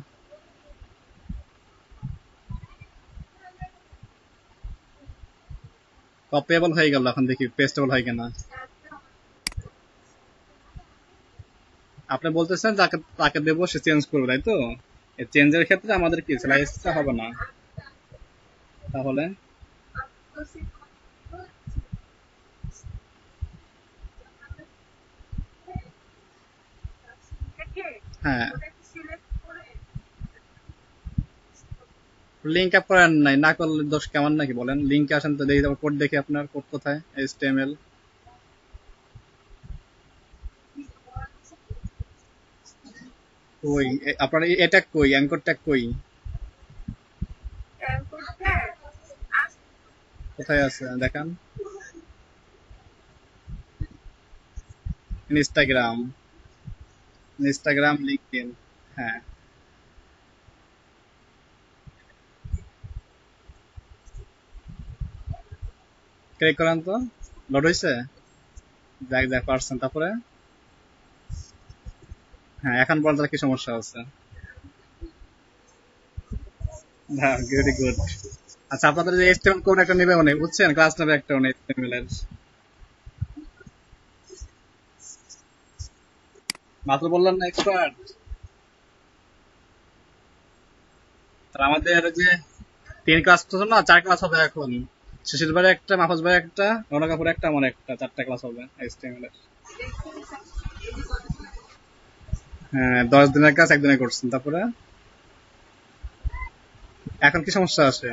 কপিয়েবল হয়ে গেল, এখন দেখি পেস্টেবল হয় কিনা। আপনি বলতেছেন যাকে তাকে দেবো সে চেঞ্জ করবে, তাই তো? এই চেঞ্জের ক্ষেত্রে আমাদের কি স্লাইসটা হবে না তাহলে? হ্যাঁ, লিঙ্ক আপ করেন নাই, না করলে দোষ কেমন নাকি বলেন? লিঙ্কে আসেন তো দেখি, কোড দেখি আপনার কোড কোথায়, HTML। কই আপনার এটা কই, অ্যাঙ্কর ট্যাগ কই, কোথায় আছে দেখান? Instagram, Instagram, LinkedIn. হ্যাঁ, ক্লিক করেন তো, লোড হয়েছে? দেখ দেখ পারছেন, তারপরে? হ্যাঁ, এখন বলেন তাহলে কি সমস্যা আছে? হ্যাঁ, ভেরি গুড। আচ্ছা, আপনাদের যে HTML কোড একটা নেবে মনে বুঝছেন, ক্লাস নেবে একটা মনে HTML এর। মাত্র বললেন না এক্সপার্ট। আমাদের যে 3 ক্লাস তো না, 4 ক্লাস হবে এখন। শিশির ভাই একটা, মাহফুজ ভাই একটা, রৌনক আপুর একটা, আমার একটা, 4টা ক্লাস হবে HTML এর। হ্যাঁ, 10 দিনের কাজ একদিনে করছেন, তারপরে এখন কি সমস্যা আছে?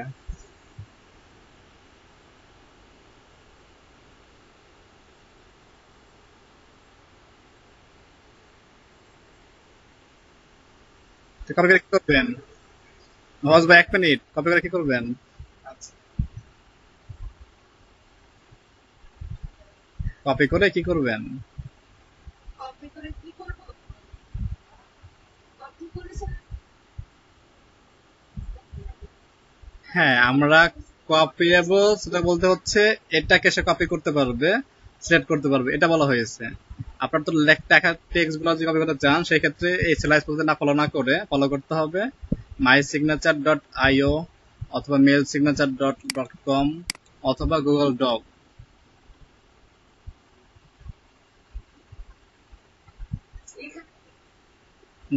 কপি করে কি করবেন? মাহফুজ ভাই 1 মিনিট, কপি করে কি করবেন? আচ্ছা, কপি করে কি করবেন? হ্যাঁ, আমরা কপিয়েবল সেটা বলতে হচ্ছে এটাকে সে কপি করতে পারবে, সিলেক্ট করতে পারবে, এটা বলা হয়েছে। আপনার তো লেখা টেক্সট গুলো যদি কপি করতে চান, সেই ক্ষেত্রে এই স্লাইস পদ্ধতি না ফলো না করে ফলো করতে হবে mysignature.io অথবা mailsignature.com অথবা গুগল ডক।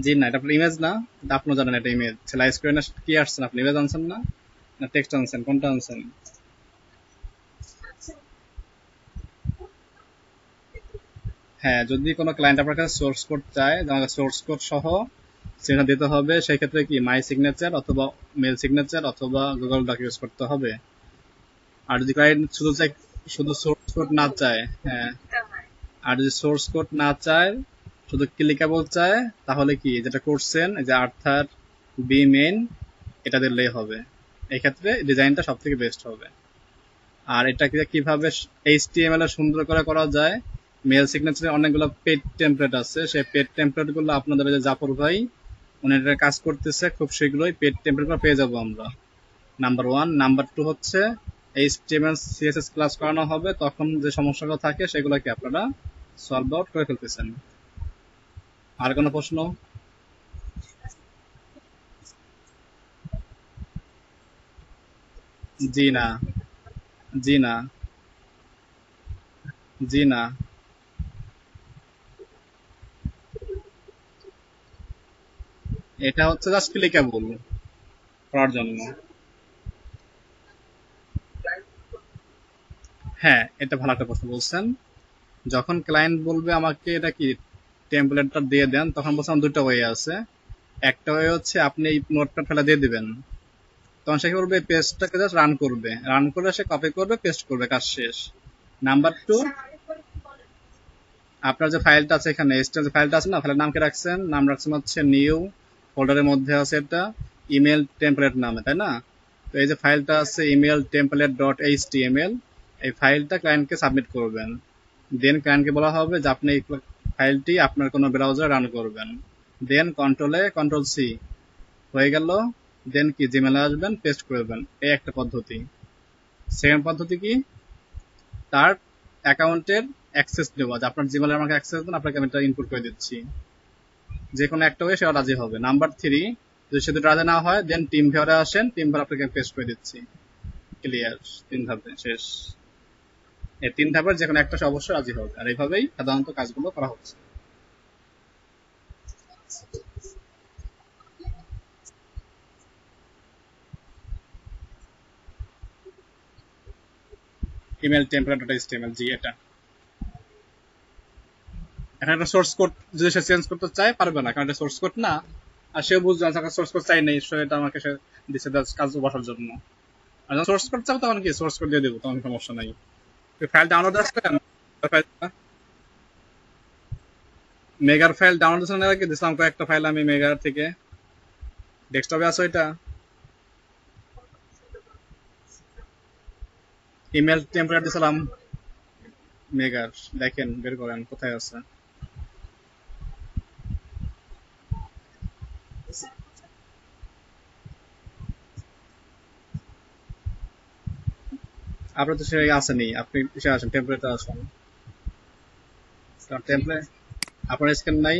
জি না, এটা আপনার ইমেজ না, এটা আপনিও জানেন এটা ইমেজ। সেলাই স্ক্রিনে কি আসছেন আপনি, ইমেজ আনছেন না, না টেক্সট আনছেন, কোনটা আনছেন? হ্যাঁ, যদি কোনো ক্লায়েন্ট আপনার কাছে সোর্স কোড চায়, আমাকে সোর্স কোড সহ সেটা দিতে হবে। সেই ক্ষেত্রে কি মাই সিগনেচার অথবা মেল সিগনেচার অথবা গুগল ডক ইউজ করতে হবে। আর যদি ক্লায়েন্ট শুধু চায়, শুধু সোর্স কোড না চায়, হ্যাঁ, আর যদি সোর্স কোড না চায়, শুধু ক্লিকেবল চায়, তাহলে কি যেটা করছেন, এই যে আর্থার বি মেইন, এটা দিলেই হবে। এই ক্ষেত্রে ডিজাইনটা সব থেকে বেস্ট হবে। আর এটাকে কিভাবে HTML এ সুন্দর করে করা যায়, মেল সিগনেচারে অনেকগুলো পেড টেমপ্লেট আছে, সেই পেড টেমপ্লেট গুলো আপনাদের যে জাফর ভাই, উনি এটা কাজ করতেছে, খুব শীঘ্রই পেড টেমপ্লেট গুলো পেয়ে যাবো আমরা। নাম্বার 1, নাম্বার 2 হচ্ছে HTML CSS ক্লাস করানো হবে, তখন যে সমস্যাগুলো থাকে সেগুলো কি আপনারা সলভ আউট করে ফেলতেছেন। আর কোনো প্রশ্ন? জি না, জি না, জি না, এটা হচ্ছে জাস্ট ক্লিকেবল করার জন্য। হ্যাঁ, এটা ভালো একটা প্রশ্ন বলছেন। যখন ক্লায়েন্ট বলবে আমাকে এটা কি টেমপ্লেটটা দিয়ে দেন, তখন বলছে আমার দুটো ওয়ে আছে। একটা ওয়ে হচ্ছে আপনি এই নোটপ্যাড ফেলে দিয়ে দিবেন, তখন সে কি করবে, পেজটাকে জাস্ট রান করবে, রান করে সে কপি করবে, পেস্ট করবে, কাজ শেষ। নাম্বার 2, আপনার যে ফাইলটা আছে এখানে, যে ফাইলটা আছে না, ফাইলের নাম কি রাখছেন? নাম রাখছেন হচ্ছে নিউ, ফোল্ডারের মধ্যে আছে এটা ইমেল টেমপ্লেট নামে, তাই না? তো এই যে ফাইলটা আছে ইমেল টেমপ্লেট ডট HTML, এই ফাইলটা ক্লায়েন্টকে সাবমিট করবেন। দেন ক্লায়েন্টকে বলা হবে যে আপনি এই ফাইলটি আপনার কোনো ব্রাউজারে রান করবেন। দেন কন্ট্রোল C হয়ে গেল। দেন কি জিমেলে আসবেন, পেস্ট করবেন। এই একটা পদ্ধতি। সেকেন্ড পদ্ধতি কি, তার অ্যাকাউন্টের অ্যাক্সেস দেওয়া, যে আপনার জিমেলে আমাকে অ্যাক্সেস দেন, আপনাকে আমি এটা ইনপুট করে দিচ্ছি। যে কোনো একটা হয়ে সেটা রাজি হবে। নাম্বার 3, যদি সে দুটো রাজি না হয়, দেন টিম ভিউয়ারে আসেন, টিম ভিউয়ার আপনাকে পেস্ট করে দিচ্ছি। ক্লিয়ার, 3 ধাপে শেষ। এই 3 ধাপের যে কোনো একটা সে অবশ্যই রাজি হবে, আর এইভাবেই সাধারণত কাজগুলো করা হচ্ছে। ইমেল টেমপ্লেট ডট HTML, জি এটা। এখন একটা সোর্স কোড যদি সে চেঞ্জ করতে চায় পারবে না, কারণ এটা সোর্স কোড না। আর সে বুঝবে সোর্স কোড চাই নেই, সে এটা আমাকে সে দিচ্ছে কাজ বসার জন্য। আর যখন সোর্স কোড চাও তখন কি সোর্স কোড দিয়ে দেবো, তখন সমস্যা নাই। ফাইল ডাউনলোড আসবে, মেগার ফাইল ডাউনলোড আগে দিছিলাম কয়েকটা ফাইল আমি মেগার থেকে। ডেস্কটপে আছে এটা, ইমেল টেম্পলেট দিছিলাম মেগার, দেখেন বের করেন কোথায় আছে। আপনার তো সে আসেনি, আপনি সে আসেন টেম্পলেটে আসেন। টেম্পলেট আপনার স্ক্যান নাই,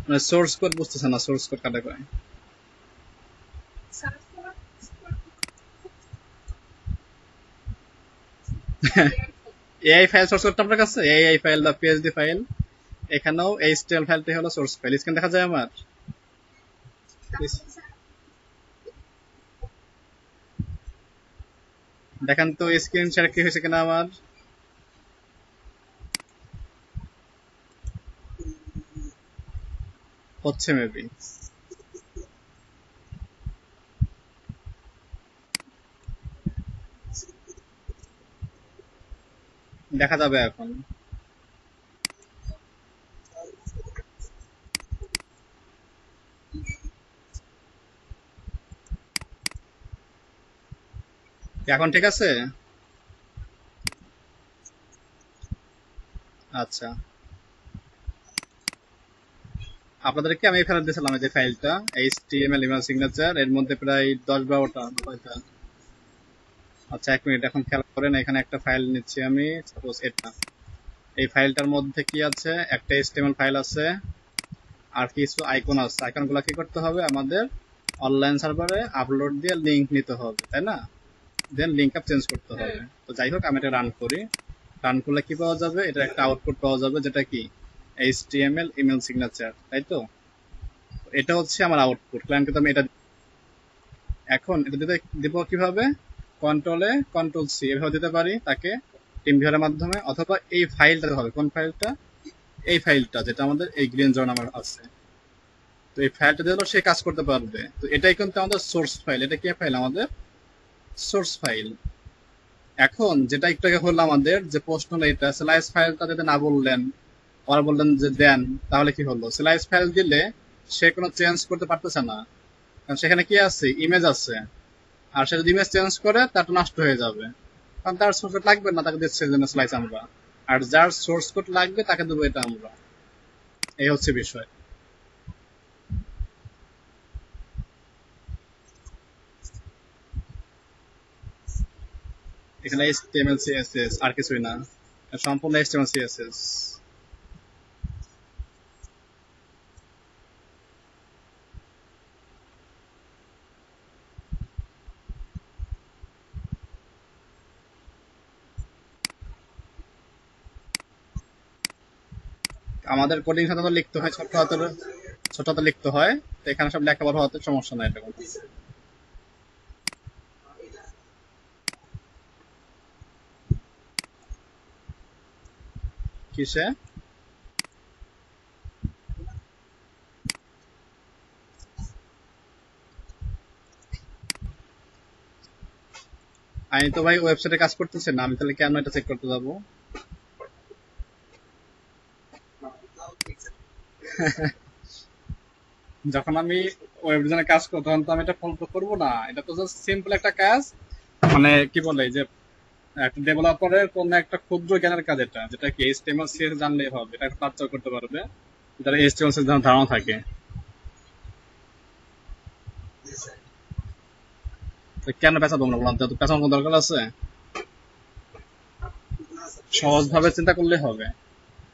মানে সোর্স কোড বুঝতেছে না, সোর্স কোড কাটা কয়। এআই ফাইল সোর্স কোডটা আপনার কাছে, এআই ফাইল বা পিএইচডি ফাইল, এখানেও এইচটিএমএল ফাইলটি হলো সোর্স ফাইল। স্ক্রিন দেখা যায় আমার? দেখেন তো স্ক্রিন শেয়ার কি হয়েছে কিনা আমার। হচ্ছে মেবি, দেখা যাবে এখন। এখন ঠিক আছে? আচ্ছা, আপনাদেরকে আমি ফেরত দিয়েছিলাম এই যে ফাইলটা, এইচটিএমএল ইমেল সিগনেচার, এর মধ্যে প্রায় 10-12টা কয়টা। আচ্ছা এক মিনিট, এখন খেয়াল করেন, এখানে একটা ফাইল নিচ্ছি আমি, সাপোজ এটা। এই ফাইলটার মধ্যে কি আছে, একটা এইচটিএমএল ফাইল আছে আর কিছু আইকন আছে। আইকনগুলো কি করতে হবে, আমাদের অনলাইন সার্ভারে আপলোড দিয়ে লিংক নিতে হবে, তাই না? দেন লিংক আপ চেঞ্জ করতে হবে। তো যাই হোক, আমি এটা রান করি। রান করলে কি পাওয়া যাবে, এটা একটা আউটপুট পাওয়া যাবে, যেটা কি এইচটিএমএল ইমেল সিগনেচার, তাই তো? এটা হচ্ছে আমার আউটপুট। ক্লায়েন্টকে তো আমি এটা, এখন এটা দিতে দিব কিভাবে, কন্ট্রোল সি এভাবে দিতে পারি তাকে টিম ভিউয়ারের মাধ্যমে, অথবা এই ফাইলটা হবে, কোন ফাইলটা, এই ফাইলটা যেটা আমাদের এই গ্রিন জোন আমার আছে। তো এই ফাইলটা দিলেও সে কাজ করতে পারবে। তো এটাই কিন্তু আমাদের সোর্স ফাইল। এটা কি ফাইল, আমাদের সোর্স ফাইল। এখন যেটা একটু আগে হলো আমাদের যে প্রশ্ন, এটা স্লাইস ফাইলটা যদি না বললেন, ওরা বললেন যে দেন, তাহলে কি হলো, স্লাইস ফাইল দিলে সে কোনো চেঞ্জ করতে পারতেছে না, কারণ সেখানে কি আছে, ইমেজ আছে। আর সে যদি ইমেজ চেঞ্জ করে তারটা নষ্ট হয়ে যাবে, কারণ তার সোর্স কোড লাগবে না, তাকে দিচ্ছে জন্য স্লাইস আমরা। আর যার সোর্স কোড লাগবে তাকে দেবো এটা আমরা। এই হচ্ছে বিষয়। এখানে HTML CSS আর কিছুই না, সম্পূর্ণ HTML CSS। আমাদের কোডিং সাথে তো লিখতে হয় ছোট হাতে লিখতে হয়, তো এখানে সব লেখা বড় হতে সমস্যা নাই, এটা কোনো। কিসে? আমি তো ভাই ওয়েবসাইটে কাজ করতেছি না, আমি তাহলে কেন এটা চেক করতে যাবো? যখন আমি ওয়েব ডিজাইনে কাজ করব তখন তো আমি এটা ফলো করবো না, এটা তো জাস্ট সিম্পল একটা কাজ। মানে কি বলে যে একটা ডেভেলপারের কোন একটা ক্ষুদ্র জ্ঞানের কাজ এটা, যেটা কি HTML CSS জানলেই হবে, এটা কাজ করতে পারবে যারা HTML CSS ধারণা থাকে। তো কেন পেঁচাবো আমরা, বললাম তো পেঁচানোর কোনো দরকার আছে? সহজ ভাবে চিন্তা করলে হবে,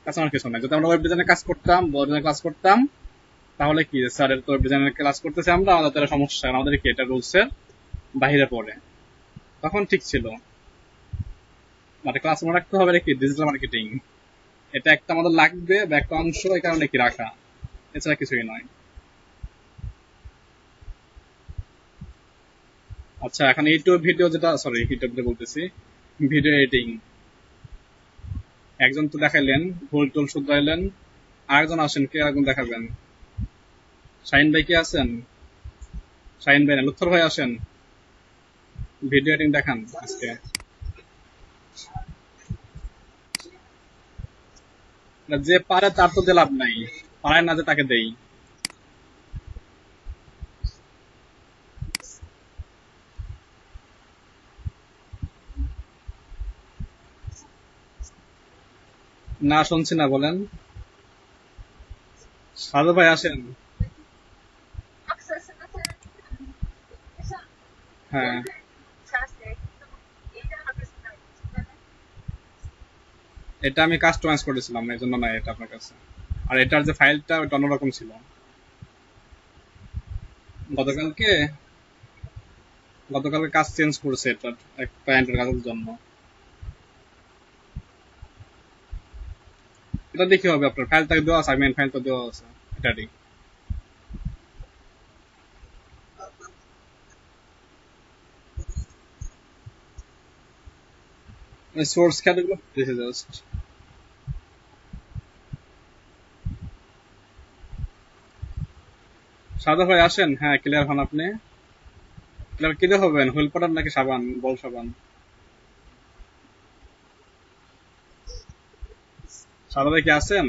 পেঁচানোর কিছু নাই। যদি আমরা ওয়েব ডিজাইনে কাজ করতাম, ওয়েব ডিজাইনে ক্লাস করতাম, তাহলে কি স্যারের তো ওয়েব ডিজাইনের ক্লাস করতেছে আমরা, আমাদের তারা সমস্যা, আমাদের কি এটা রুলসের বাহিরে পড়ে, তখন ঠিক ছিল। মানে ক্লাস মনে রাখতে হবে কি ডিজিটাল মার্কেটিং, এটা একটা আমাদের লাগবে বা একটা অংশ, এই কারণে কি রাখা, এছাড়া কিছুই নয়। আচ্ছা, এখন ইউটিউব ভিডিও যেটা, সরি ইউটিউব ভিডিও বলতেছি, ভিডিও এডিটিং, একজন তো দেখাইলেন, ভুল টুল শুধরাইলেন, আরেকজন আসেন, কে আরেকজন দেখাবেন? শাহিন ভাই কি আছেন? শাহিন ভাই না, লুৎফর ভাই আসেন, ভিডিও এডিটিং দেখান আজকে। না, যে পারে তার তো দিয়ে লাভ নাই, পারে না যে তাকে দেই। না শুনছি না, বলেন। সাধু ভাই আসেন। হ্যাঁ, এটা আমি কাস্টমাইজ করেছিলাম, এই জন্য নাই এটা আপনার কাছে। আর এটার যে ফাইলটা ওটা অন্যরকম ছিল। গতকালকে গতকালকে কাজ চেঞ্জ করছে এটা, এক ক্লায়েন্টের কাজের জন্য। এটা দেখি হবে, আপনার ফাইলটা দেওয়া আছে, মেন ফাইলটা দেওয়া আছে এটারই। Source category this is just. সাদা ভাই আসেন, হ্যাঁ ক্লিয়ার হন আপনি। ক্লিয়ার কি দিয়ে হবেন, হুইল পাউডার নাকি সাবান, বল সাবান? সাদা ভাই কি আছেন?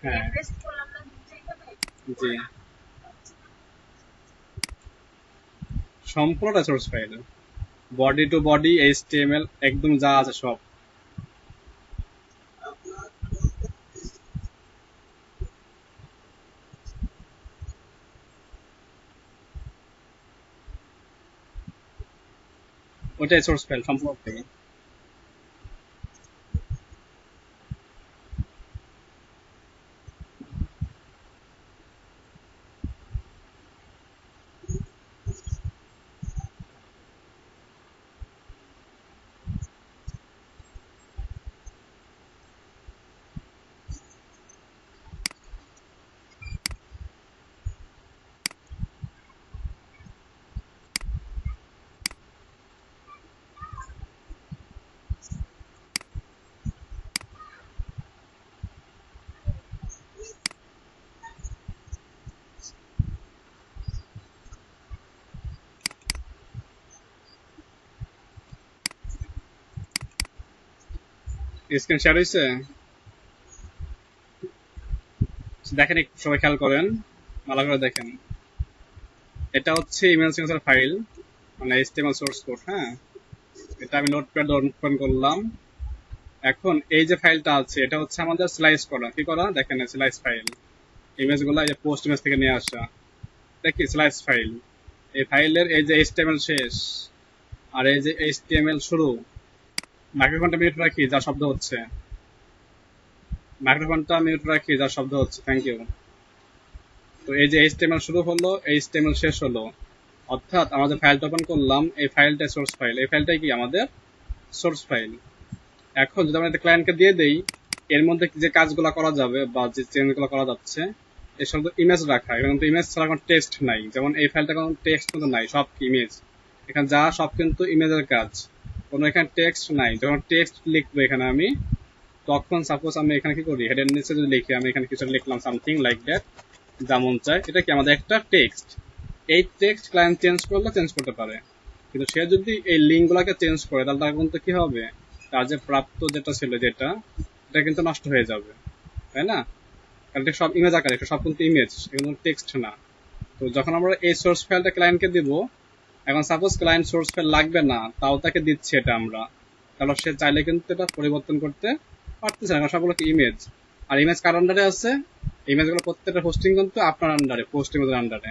হ্যাঁ, জি, সম্পূর্ণটা source file, body to body, HTML, একদম যা আছে সব। ওইটাই সোর্স ফাইল সম্পূর্ণ থেকে। স্ক্রিন শেয়ার হয়েছে, দেখেন একটু সবাই খেয়াল করেন, ভালো করে দেখেন। এটা হচ্ছে ইমেল সিগনেচার ফাইল, মানে এইচটিএমএল সোর্স কোড। হ্যাঁ, এটা আমি নোটপ্যাড ওপেন করলাম। এখন এই যে ফাইলটা আছে, এটা হচ্ছে আমাদের স্লাইস করা, কি করা দেখেন, স্লাইস ফাইল। ইমেজ গুলা এই যে পোস্ট ইমেজ থেকে নিয়ে আসা, এটা কি স্লাইস ফাইল। এই ফাইলের এই যে এইচটিএমএল শেষ আর এই যে এইচটিএমএল শুরু, মাইক্রোফোনটা মিউট রাখি যা শব্দ হচ্ছে, মাইক্রোফোনটা মিউট রাখি যা শব্দ হচ্ছে, থ্যাংক ইউ। তো এই যে এইচটিএমএল শুরু হলো, এইচটিএমএল শেষ হলো, অর্থাৎ আমাদের ফাইলটা ওপেন করলাম, এই ফাইলটাই সোর্স ফাইল, এই ফাইলটাই কি আমাদের সোর্স ফাইল। এখন যদি আমরা একটা ক্লায়েন্টকে দিয়ে দেই, এর মধ্যে যে কাজগুলো করা যাবে বা যে চেঞ্জগুলো করা যাচ্ছে, এর সঙ্গে ইমেজ রাখা, এখানে কিন্তু ইমেজ ছাড়া কোনো টেক্সট নাই, যেমন এই ফাইলটা কোনো টেক্সট কিন্তু নাই, সব ইমেজ। এখানে যা সব কিন্তু ইমেজের কাজ, কোনো এখানে টেক্সট নাই। যখন টেক্সট লিখবো এখানে আমি, তখন সাপোজ আমি এখানে কি করি, হেডের নিচে যদি লিখি, আমি এখানে কিছু লিখলাম সামথিং লাইক দ্যাট, যেমন চাই, এটা কি আমাদের একটা টেক্সট। এই টেক্সট ক্লায়েন্ট চেঞ্জ করলে চেঞ্জ করতে পারে, কিন্তু সে যদি এই লিঙ্ক গুলাকে চেঞ্জ করে, তাহলে তার কিন্তু কি হবে, তার যে প্রাপ্ত যেটা ছিল, যেটা এটা কিন্তু নষ্ট হয়ে যাবে, তাই না? কারণ এটা সব ইমেজ আকারে, এটা সব কিন্তু ইমেজ, কিন্তু টেক্সট না। তো যখন আমরা এই সোর্স ফাইলটা ক্লায়েন্টকে দিব, এখন সাপোজ ক্লায়েন্ট সোর্স ফাইল লাগবে না, তাও তাকে দিচ্ছে এটা আমরা, তাহলে সে চাইলে কিন্তু এটা পরিবর্তন করতে পারতেছে না, কারণ সবগুলো ইমেজ। আর ইমেজ কার আন্ডারে আছে, ইমেজগুলো প্রত্যেকটা হোস্টিং কিন্তু আপনার আন্ডারে, পোস্ট ইমেজের আন্ডারে।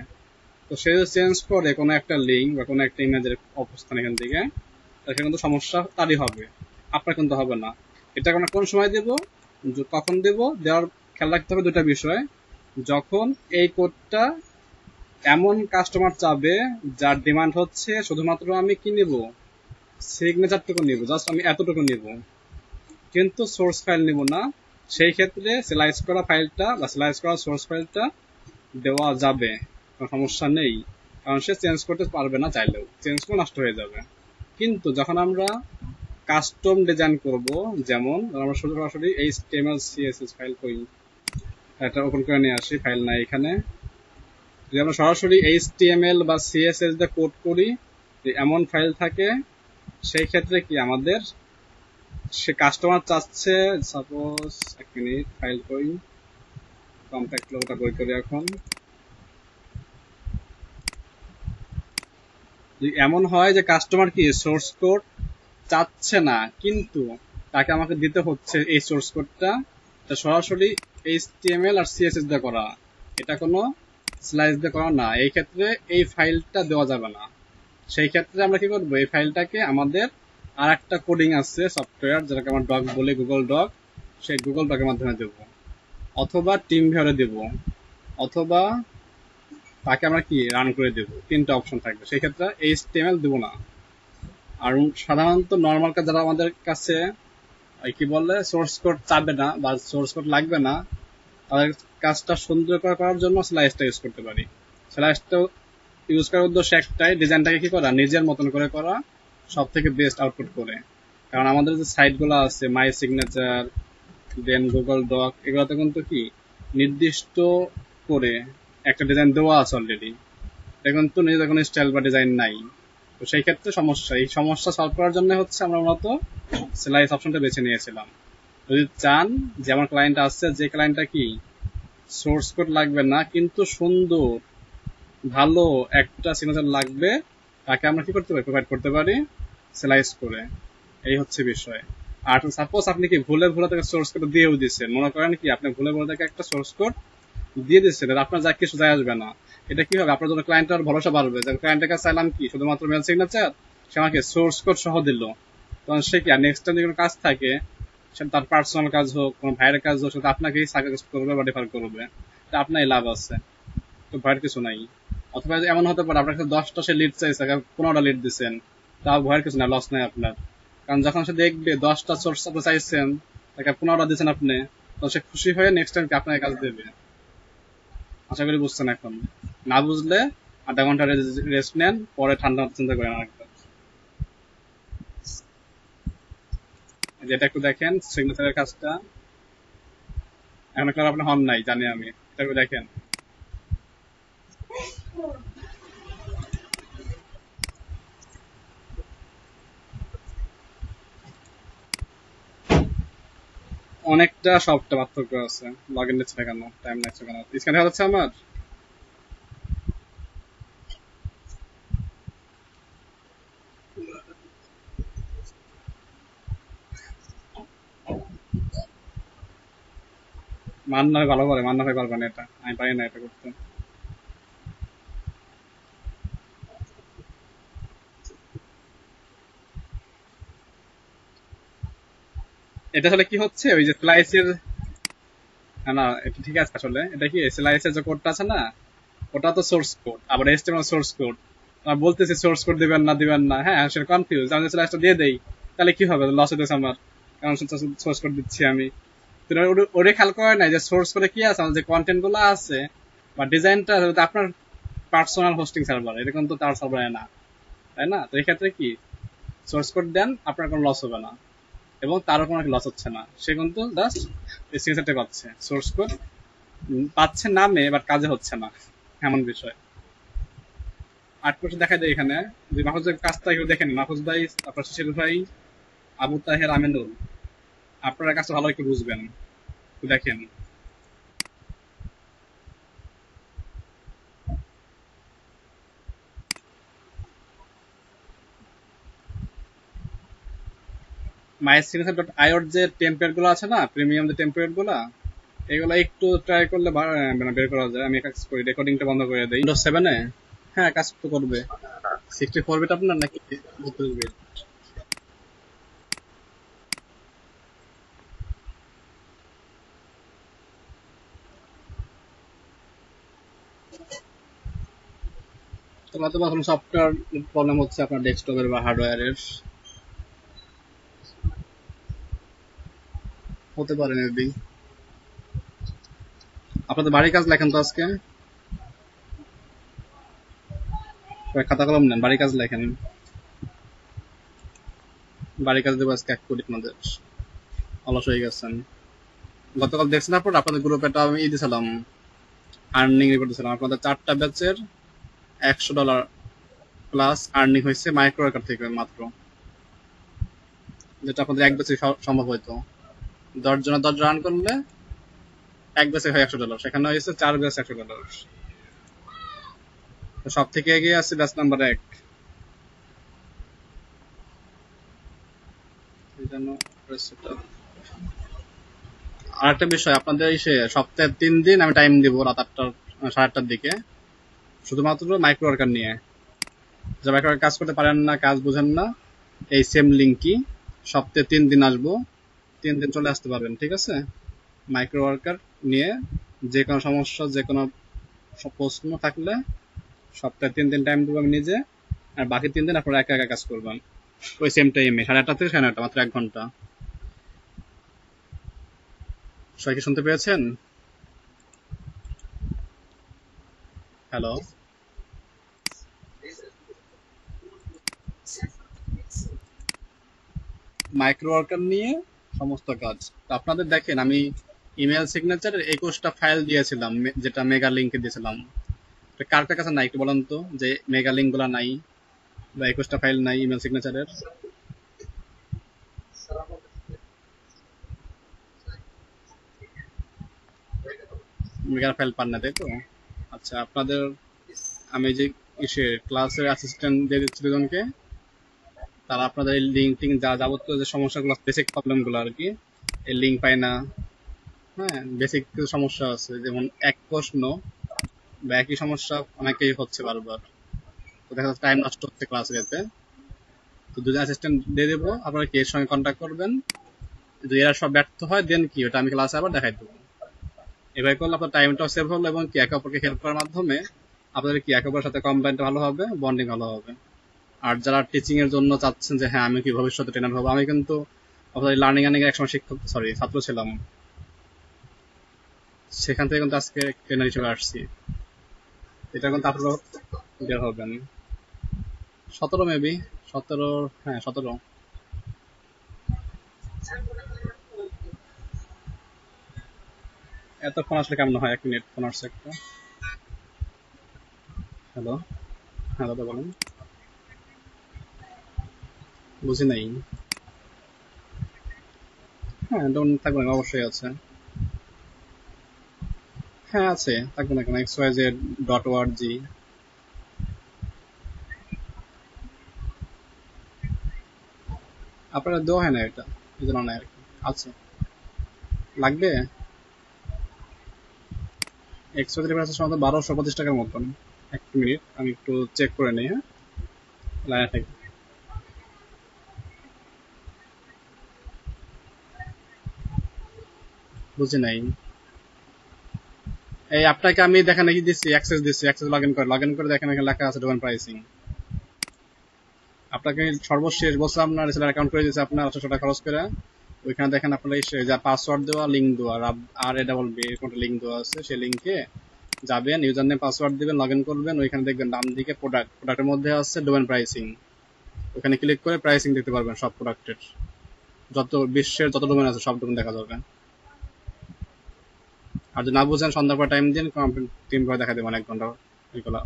তো সে যদি চেঞ্জ করে কোনো একটা লিঙ্ক বা কোনো একটা ইমেজের অবস্থান এখান থেকে, তাহলে কিন্তু সমস্যা তারই হবে, আপনার কিন্তু হবে না। এটা আমরা কোন সময় দেব, কখন দেব, দেওয়ার খেয়াল রাখতে হবে দুটা বিষয়। যখন এই কোডটা এমন কাস্টমার চাবে যার ডিমান্ড হচ্ছে শুধুমাত্র আমি কি নিব, সিগনেচারটুকু নিব, জাস্ট আমি এতটুকু নিব, কিন্তু সোর্স ফাইল নিব না, সেই ক্ষেত্রে স্লাইস করা ফাইলটা বা স্লাইস করা সোর্স ফাইলটা দেওয়া যাবে, কোনো সমস্যা নেই, কারণ সে চেঞ্জ করতে পারবে না, চাইলেও চেঞ্জ করে নষ্ট হয়ে যাবে। কিন্তু যখন আমরা কাস্টম ডিজাইন করব, যেমন আমরা সরাসরি HTML CSS ফাইল করি, এটা ওপেন করে নিয়ে আসি, ফাইল নাই এখানে। যদি আমরা সরাসরি HTML বা CSS দিয়ে কোড করি, এমন ফাইল থাকে, সেই ক্ষেত্রে কি আমাদের সে কাস্টমার চাচ্ছে, সাপোজ এক মিনিট ফাইল করি, কম্প্যাক্ট লোগোটা বই করি এখন। এমন হয় যে কাস্টমার কি সোর্স কোড চাচ্ছে না, কিন্তু তাকে আমাকে দিতে হচ্ছে এই সোর্স কোডটা, সরাসরি HTML আর CSS দিয়ে করা, এটা কোনো স্লাইস দিয়ে করা না। এই ক্ষেত্রে এই ফাইলটা দেওয়া যাবে না। সেই ক্ষেত্রে আমরা কি করবো, এই ফাইলটাকে আমাদের আর একটা কোডিং আছে সফটওয়্যার, যেটাকে আমরা ডক বলি, গুগল ডক, সেই গুগল ডকের মাধ্যমে দেবো, অথবা টিম ভিউয়ারে দেবো, অথবা তাকে আমরা কি রান করে দেবো। তিনটা অপশন থাকবে, সেই ক্ষেত্রে HTML দেবো না। আর সাধারণত নর্মাল কাজ যারা আমাদের কাছে কি বলে সোর্স কোড চাবে না বা সোর্স কোড লাগবে না, তাদের কাজটা সুন্দর করে করার জন্য স্লাইসটা ইউজ করতে পারি। স্লাইসটা ইউজ করার উদ্দেশ্য একটাই, ডিজাইনটাকে কি করা, নিজের মতন করে করা, সব থেকে বেস্ট আউটপুট করে। কারণ আমাদের যে সাইটগুলো আছে, my signature, then Google doc, এগুলোতে কিন্তু কি নির্দিষ্ট করে একটা ডিজাইন দেওয়া আছে অলরেডি, এটা কিন্তু নিজেদের কোনো স্টাইল বা ডিজাইন নাই। তো সেই ক্ষেত্রে সমস্যা, এই সমস্যা সলভ করার জন্য হচ্ছে আমরা মূলত স্লাইস অপশনটা বেছে নিয়েছিলাম। যদি চান যে আমার ক্লায়েন্ট আছে, যে ক্লায়েন্টটা কি সোর্স কোড লাগবে না কিন্তু সুন্দর ভালো একটা সিগনেচার লাগবে, তাকে আমরা কি করতে পারি, প্রোভাইড করতে পারি স্লাইস করে। এই হচ্ছে বিষয়। আর সাপোজ আপনি কি ভুলে ভুলে তাকে সোর্স কোড দিয়েও দিচ্ছেন, মনে করেন কি আপনি ভুলে ভুলে তাকে একটা সোর্স কোড দিয়ে দিচ্ছেন, আপনার যা কিছু যায় আসবে না, এটা কি হবে, আপনার জন্য ক্লায়েন্টের ভরসা বাড়বে যে ক্লায়েন্টের কাছে চাইলাম কি শুধুমাত্র মেল সিগনেচার, সে আমাকে সোর্স কোড সহ দিল, তখন সে কি আর নেক্সট টাইম কোনো কাজ থাকে, সেটা তার পার্সোনাল কাজ হোক, কোনো ভাইয়ের কাজ হোক, সেটা আপনাকেই সাজেস্ট করবে বা রেফার করবে, এটা আপনারই লাভ আছে, তো ভয়ের কিছু নাই। অথবা এমন হতে পারে আপনার কাছে 10টা সে লিড চাইছে, 15টা লিড দিচ্ছেন, তাও ভয়ের কিছু না, লস নাই আপনার। কারণ যখন সে দেখবে 10টা সোর্স আপনি চাইছেন, তাকে 15টা দিচ্ছেন আপনি, তখন সে খুশি হয়ে নেক্সট টাইম আপনার কাজ দেবে। আশা করি বুঝছেন এখন। না বুঝলে আধা ঘন্টা রেস্ট নেন, পরে ঠান্ডা চিন্তা করেন আরেকবার। যেটা একটু দেখেন সিগনেচারের কাজটা, এখন আপনার আপনি হন নাই জানি আমি, এটা একটু দেখেন। অনেকটা সবটা পার্থক্য আছে। লগ ইন নিচ্ছে না কেন, টাইম লাগছে কেন, স্ক্যান হয়ে যাচ্ছে আমার। মান্না ভাই ভালো করে, মান্না ভাই পারবেন এটা, আমি পারি না এটা করতে। এটা আসলে কি হচ্ছে, ওই যে স্লাইসের, না এটা ঠিক আছে, আসলে এটা কি স্লাইসের যে কোডটা আছে না, ওটা তো সোর্স কোড, আবার HTML সোর্স কোড। আমি বলতেছি সোর্স কোড দিবেন না দিবেন না, হ্যাঁ সেটা কনফিউজ, আমি স্লাইসটা দিয়ে দেই, তাহলে কি হবে, লস হতেছে আমার, কারণ সোর্স কোড দিচ্ছি আমি। ওরে খেয়াল করে নাই যে সোর্স কোডে কি আছে, যে কন্টেন্ট গুলো আছে বা ডিজাইনটা আপনার পার্সোনাল হোস্টিং সার্ভার, এরকম তো তার সার্ভারে না, তাই না? তো এই ক্ষেত্রে কি সোর্স কোড দেন, আপনার কোনো লস হবে না, এবং তারও কোনো লস হচ্ছে না, সে কিন্তু জাস্ট সিগনেচারটা পাচ্ছে, সোর্স কোড পাচ্ছে নামে, বাট কাজে হচ্ছে না, এমন বিষয়। 8% দেখা যায় এখানে। যে মাহফুজের কাজটা একটু দেখেন, মাহফুজ ভাই, আপনার সুশীল ভাই, আবু তাহের, আমিনুল, আপনারা কাজটা ভালো একটু বুঝবেন, একটু দেখেন। মাই সিগনেচার ডট আইওর যে টেমপ্লেট গুলো আছে না, প্রিমিয়াম যে টেমপ্লেট গুলা, এগুলো একটু ট্রাই করলে মানে বের করা যায়। আমি কাজ করি, রেকর্ডিংটা বন্ধ করে দিই উইন্ডোজ 7-এ। হ্যাঁ কাজ তো করবে। 64 বিট আপনার নাকি 32 বিট? তাহলে তো প্রথম সফটওয়্যার প্রবলেম হচ্ছে আপনার ডেস্কটপের বা হার্ডওয়্যারের, হতে পারে মেবি। আপনাদের বাড়ির কাজ লেখেন তো আজকে? খাতা কলম নেন, বাড়ি কাজ লেখেন। বাড়ি কাজ দেবো আজকে 1 কোটি আপনাদের। অলস হয়ে গেছেন। গতকাল দেখছেন আপনাদের গ্রুপে একটা আমি দিয়েছিলাম, আর্নিং রিপোর্ট দিয়েছিলাম। আপনাদের 4টা ব্যাচের $100 প্লাস আর্নিং হয়েছে মাইক্রো ওয়ার্কার থেকে মাত্র, যেটা আপনাদের এক ব্যাচে সম্ভব হইতো। 10 জনের 10 রান করলে এক ব্যাচে হয় $100, সেখানে হয়েছে 4 ব্যাচ $100। সব থেকে এগিয়ে আছে ব্যাচ নাম্বার 1। আর একটা বিষয়, আপনাদের সপ্তাহে 3 দিন আমি টাইম দিব রাত 8টা 8:30টার দিকে, শুধুমাত্র মাইক্রো ওয়ার্কার নিয়ে। যারা মাইক্রো ওয়ার্কার কাজ করতে পারেন না, কাজ বুঝেন না, এই সেম লিঙ্কই সপ্তাহে 3 দিন আসবো, 3 দিন চলে আসতে পারবেন, ঠিক আছে? মাইক্রো ওয়ার্কার নিয়ে যে কোনো সমস্যা, যে কোনো প্রশ্ন থাকলে সপ্তাহে 3 দিন টাইম দেবো আমি নিজে, আর বাকি 3 দিন আপনারা একা একা কাজ করবেন ওই সেম টাইমে, 8:30 থেকে 9:30, মাত্র 1 ঘন্টা। সবাই কি শুনতে পেয়েছেন? হ্যালো? মাইক্রো ওয়ার্কার নিয়ে সমস্ত কাজ। তো আপনাদের দেখেন, আমি ইমেল সিগনেচারের 21টা ফাইল দিয়েছিলাম, যেটা মেগা লিঙ্কে দিয়েছিলাম। কার কার কাছে নাই একটু বলেন তো, যে মেগা লিঙ্ক গুলা নাই বা 21টা ফাইল নাই ইমেল সিগনেচারের? মেগা ফাইল পান না, তাই তো? আচ্ছা, আপনাদের আমি যে ক্লাসের অ্যাসিস্ট্যান্ট দিয়ে দিচ্ছি দুজনকে, তারা আপনাদের এই লিঙ্ক টিঙ্ক যা যাবতীয় যে সমস্যাগুলো, বেসিক প্রবলেম গুলো আর কি, এই লিঙ্ক পায় না, হ্যাঁ, বেসিক কিছু সমস্যা আছে, যেমন এক প্রশ্ন বা একই সমস্যা অনেকেই হচ্ছে বারবার, তো দেখা যাচ্ছে টাইম নষ্ট হচ্ছে ক্লাসে যেতে। তো দুজন অ্যাসিস্ট্যান্ট দিয়ে দেবো, আপনারা কি এর সঙ্গে কন্ট্যাক্ট করবেন, যদি এরা সব ব্যর্থ হয় দেন কি ওটা আমি ক্লাসে আবার দেখাই দেবো। এভাবে করলে আপনার টাইমটাও সেভ হলো, এবং কি একে অপরকে হেল্প করার মাধ্যমে আপনাদের কি একে অপরের সাথে কম্বাইনটা ভালো হবে, বন্ডিং ভালো হবে। আর যারা টিচিং এর জন্য চাচ্ছেন যে হ্যাঁ আমি কি ভবিষ্যতে ট্রেনার হবো, আমি কিন্তু আপনাদের লার্নিং আর্নিং এর একসময় ছাত্র ছিলাম, সেখান থেকে কিন্তু আজকে ট্রেনার হিসেবে আসছি। এটা কিন্তু আপনারা বের হবেন। 17 মেবি, 17, হ্যাঁ 17। এত ফোন আসলে কেমন হয়? 1 মিনিট, ফোন আসছে একটা। হ্যালো? হ্যাঁ দাদা বলেন। বুঝি নাই। হ্যাঁ ডোন থাকবে না, অবশ্যই আছে। হ্যাঁ আছে, থাকবে না কেন, xyz.org। আপনারা দেওয়া হয় না এটা, এই জন্য নাই আর কি। আছে, লাগবে। xyz আছে সাধারণত 1225 টাকার মতন। 1 মিনিট আমি একটু চেক করে নিই, হ্যাঁ, লাইনে থাকি। বুঝি নাই। এই আপনাকে আমি দেখেন কি দিচ্ছি, অ্যাক্সেস লগ ইন করে দেখেন, এখানে লেখা আছে ডোমেন প্রাইসিং। আপনাকে সর্বশেষ বছর আপনার সেলার অ্যাকাউন্ট করে দিয়েছে আপনার 800 টাকা খরচ করে। ওইখানে দেখেন আপনার যা পাসওয়ার্ড দেওয়া, লিঙ্ক দেওয়া, আর এ ডাবল বি এরকম একটা লিঙ্ক দেওয়া আছে, সেই লিঙ্কে যাবেন, ইউজার নেম পাসওয়ার্ড দিবেন, লগ ইন করবেন। ওইখানে দেখবেন ডান দিকে প্রোডাক্টের মধ্যে আছে ডোমেন প্রাইসিং। ওখানে ক্লিক করে প্রাইসিং দেখতে পারবেন সব প্রোডাক্টের, বিশ্বের যত ডোমেন আছে সব ডোমেন দেখা যাবে। আর যদি না বুঝেন সন্ধ্যার পর টাইম দিন, টিম করে দেখা দেবেন 1 ঘন্টা এগুলো।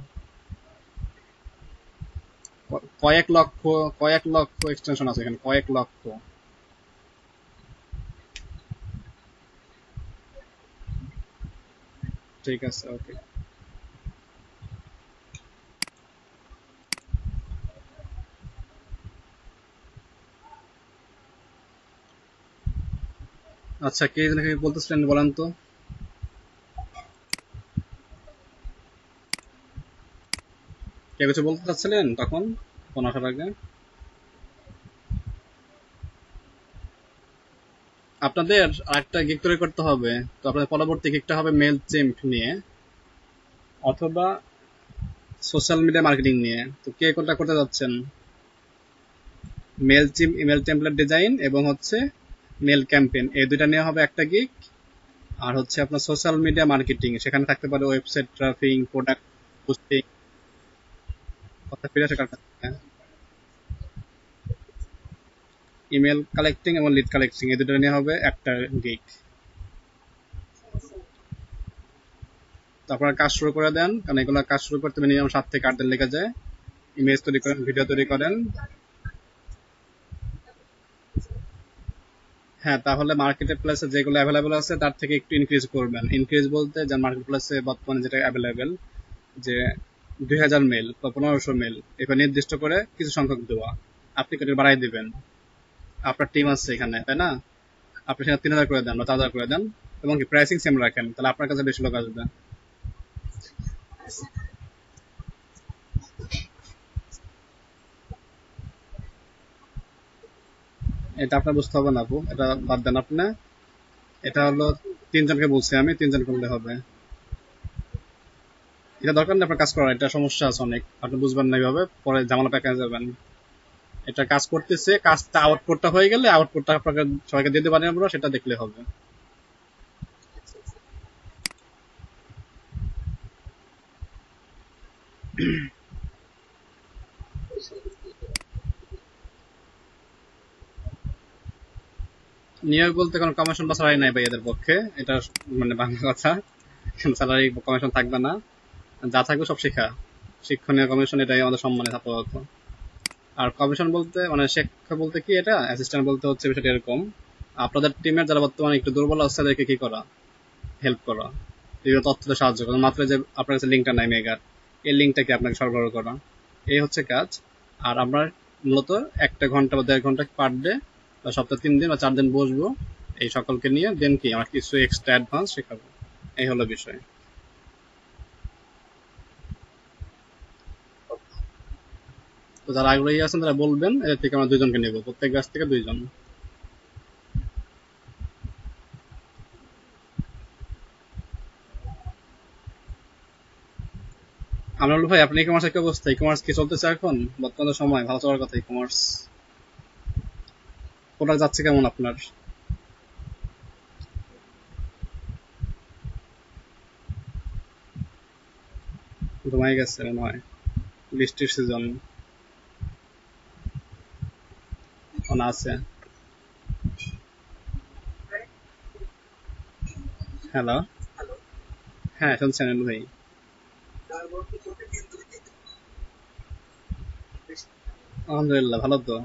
কয়েক লক্ষ, কয়েক লক্ষ এক্সটেনশন আছে এখানে, কয়েক লক্ষ। ঠিক আছে, ওকে। আচ্ছা, কে যেন কি বলতেছিলেন বলেন তো? কে কিছু বলতে চাচ্ছিলেন তখন, ফোন আসার আগে? আপনাদের আরেকটা গিগ তৈরি করতে হবে। তো আপনাদের পরবর্তী গিগটা হবে মেল চেম্প নিয়ে, অথবা সোশ্যাল মিডিয়া মার্কেটিং নিয়ে। তো কে কোনটা করতে যাচ্ছেন? মেল চিম, ইমেল টেমপ্লেট ডিজাইন, এবং হচ্ছে মেল ক্যাম্পেইন, এই দুইটা নিয়ে হবে একটা গিগ। আর হচ্ছে আপনার সোশ্যাল মিডিয়া মার্কেটিং, সেখানে থাকতে পারে ওয়েবসাইট ট্রাফিক, প্রোডাক্ট পোস্টিং। কথা ফিরে আসে কার কাছে? ইমেল কালেক্টিং এবং লিড কালেক্টিং এই দুটো নিয়ে হবে একটা গিগ। তারপর কাজ শুরু করে দেন, কারণ এগুলো কাজ শুরু করতে মিনিমাম 7 থেকে 8 দিন লেগে যায়। ইমেজ তৈরি করেন, ভিডিও তৈরি করেন। হ্যাঁ, তাহলে মার্কেট প্লেসে যেগুলো অ্যাভেলেবেল আছে তার থেকে একটু ইনক্রিজ করবেন। ইনক্রিজ বলতে যে মার্কেট প্লেসে বর্তমানে যেটা অ্যাভেলেবেল, যে 2000 মেল বা 1500 মেল, এবার নির্দিষ্ট করে কিছু সংখ্যক দেওয়া, আপনি কেটে বাড়াই দিবেন। আপনার টিম আছে এখানে, তাই না? আপনি সেখানে 3000 করে দেন বা 4000 করে দেন, এবং কি প্রাইসিং সেম রাখেন, তাহলে আপনার কাছে বেশি লোক আসবে। এটা আপনার বুঝতে হবে না আপু, এটা বাদ দেন আপনি। এটা হলো 3 জনকে বলছি আমি, 3 জন করলে হবে। এটা দরকার নেই আপনার কাজ করার, এটা সমস্যা আছে অনেক, আপনি বুঝবেন না এইভাবে, পরে ঝামেলা পেকে যাবেন। এটা কাজ করতেছে, কাজটা আউটপুটটা হয়ে গেলে আউটপুটটা আপনাকে সবাইকে দিতে পারেন, আমরা সেটা দেখলে হবে। নিয়োগ বলতে কোনো কমিশন বা স্যালারি নাই ভাই এদের পক্ষে, এটা মানে বাংলা কথা। স্যালারি কমিশন থাকবে না, যা থাকবে সব শিক্ষা, শিক্ষণীয় কমিশন, এটাই আমাদের সম্মানে আপাতত। আর কমিশন বলতে মানে শিক্ষা বলতে কি, এটা অ্যাসিস্ট্যান্ট বলতে হচ্ছে বিষয়টা এরকম, আপনাদের টিমের যারা বর্তমানে একটু দুর্বল আছে তাদেরকে কি করা, হেল্প করা, বিভিন্ন তথ্য দিয়ে সাহায্য করা, মাত্র যে আপনার কাছে লিঙ্কটা নাই মেগার, এই লিঙ্কটাকে আপনাকে সরবরাহ করা, এই হচ্ছে কাজ। আর আমরা মূলত 1 ঘন্টা বা 1.5 ঘন্টা পার ডে বা সপ্তাহে 3 দিন বা 4 দিন বসবো এই সকলকে নিয়ে, দেন কি আমরা কিছু এক্সট্রা অ্যাডভান্স শেখাবো, এই হলো বিষয়। তো যারা আগ্রহী আছেন তারা বলবেন, এদের থেকে আমরা 2 জনকে নেবো, প্রত্যেক গাছ থেকে 2 জন। আমিনুল ভাই, আপনি ই কমার্সের কি অবস্থা? ই কমার্স কি চলতেছে এখন? বর্তমানে সময় ভালো চলার কথা ই কমার্স, প্রোডাক্ট যাচ্ছে কেমন আপনার? ঘুমাই গেছে মনে হয়, বৃষ্টির সিজন এখন আছে। হ্যালো, হ্যাঁ শুনছেন আনিল ভাই? আলহামদুলিল্লাহ ভালো তো।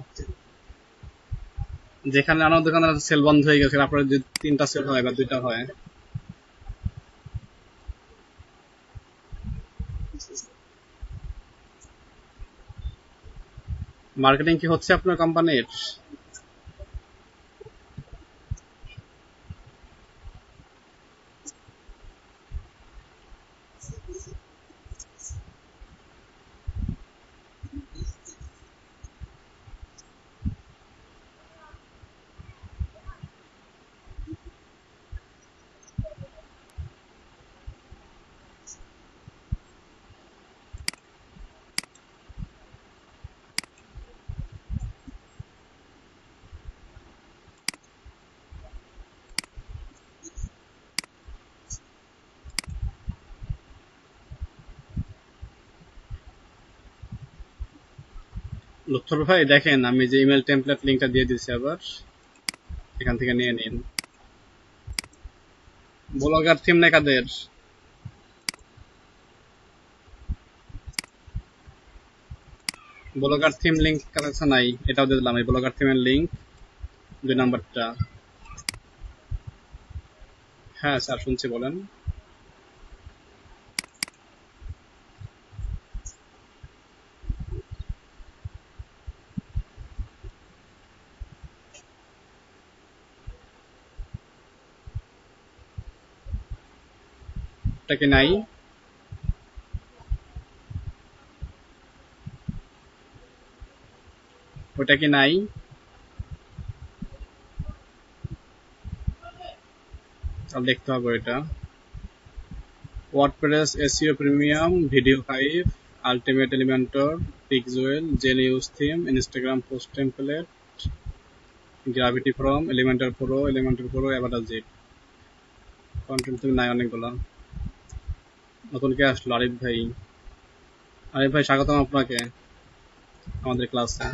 যেখানে আমার দোকানের সেল বন্ধ হয়ে গেছে, আপনার যদি 3টা সেল হয় বা 2টা হয়। মার্কেটিং কি হচ্ছে আপনার কোম্পানির? লুৎফর ভাই দেখেন, আমি যে ইমেল টেমপ্লেট লিংকটা দিয়ে দিচ্ছি আবার, এখান থেকে নিয়ে নিন। ব্লগার থিম নাই কাদের? ব্লগার থিম লিংক কাছে নাই, এটাও দিয়ে দিলাম, এই ব্লগার থিমের লিংক 2 নাম্বারটা। হ্যাঁ স্যার শুনছি, বলেন। ওটা কি নাই? ওটা কি নাই? তাহলে দেখতে হবে এটা। WordPress SEO premium, video 5, ultimate Elementor, Pixwell, zen use theme, Instagram post template, Gravity from, Elementor pro, avatar zip. Content theme নাই অনেকগুলো। নতুন কে আসলো? আরিফ ভাই। আরে ভাই, স্বাগতম আপনাকে আমাদের ক্লাসে।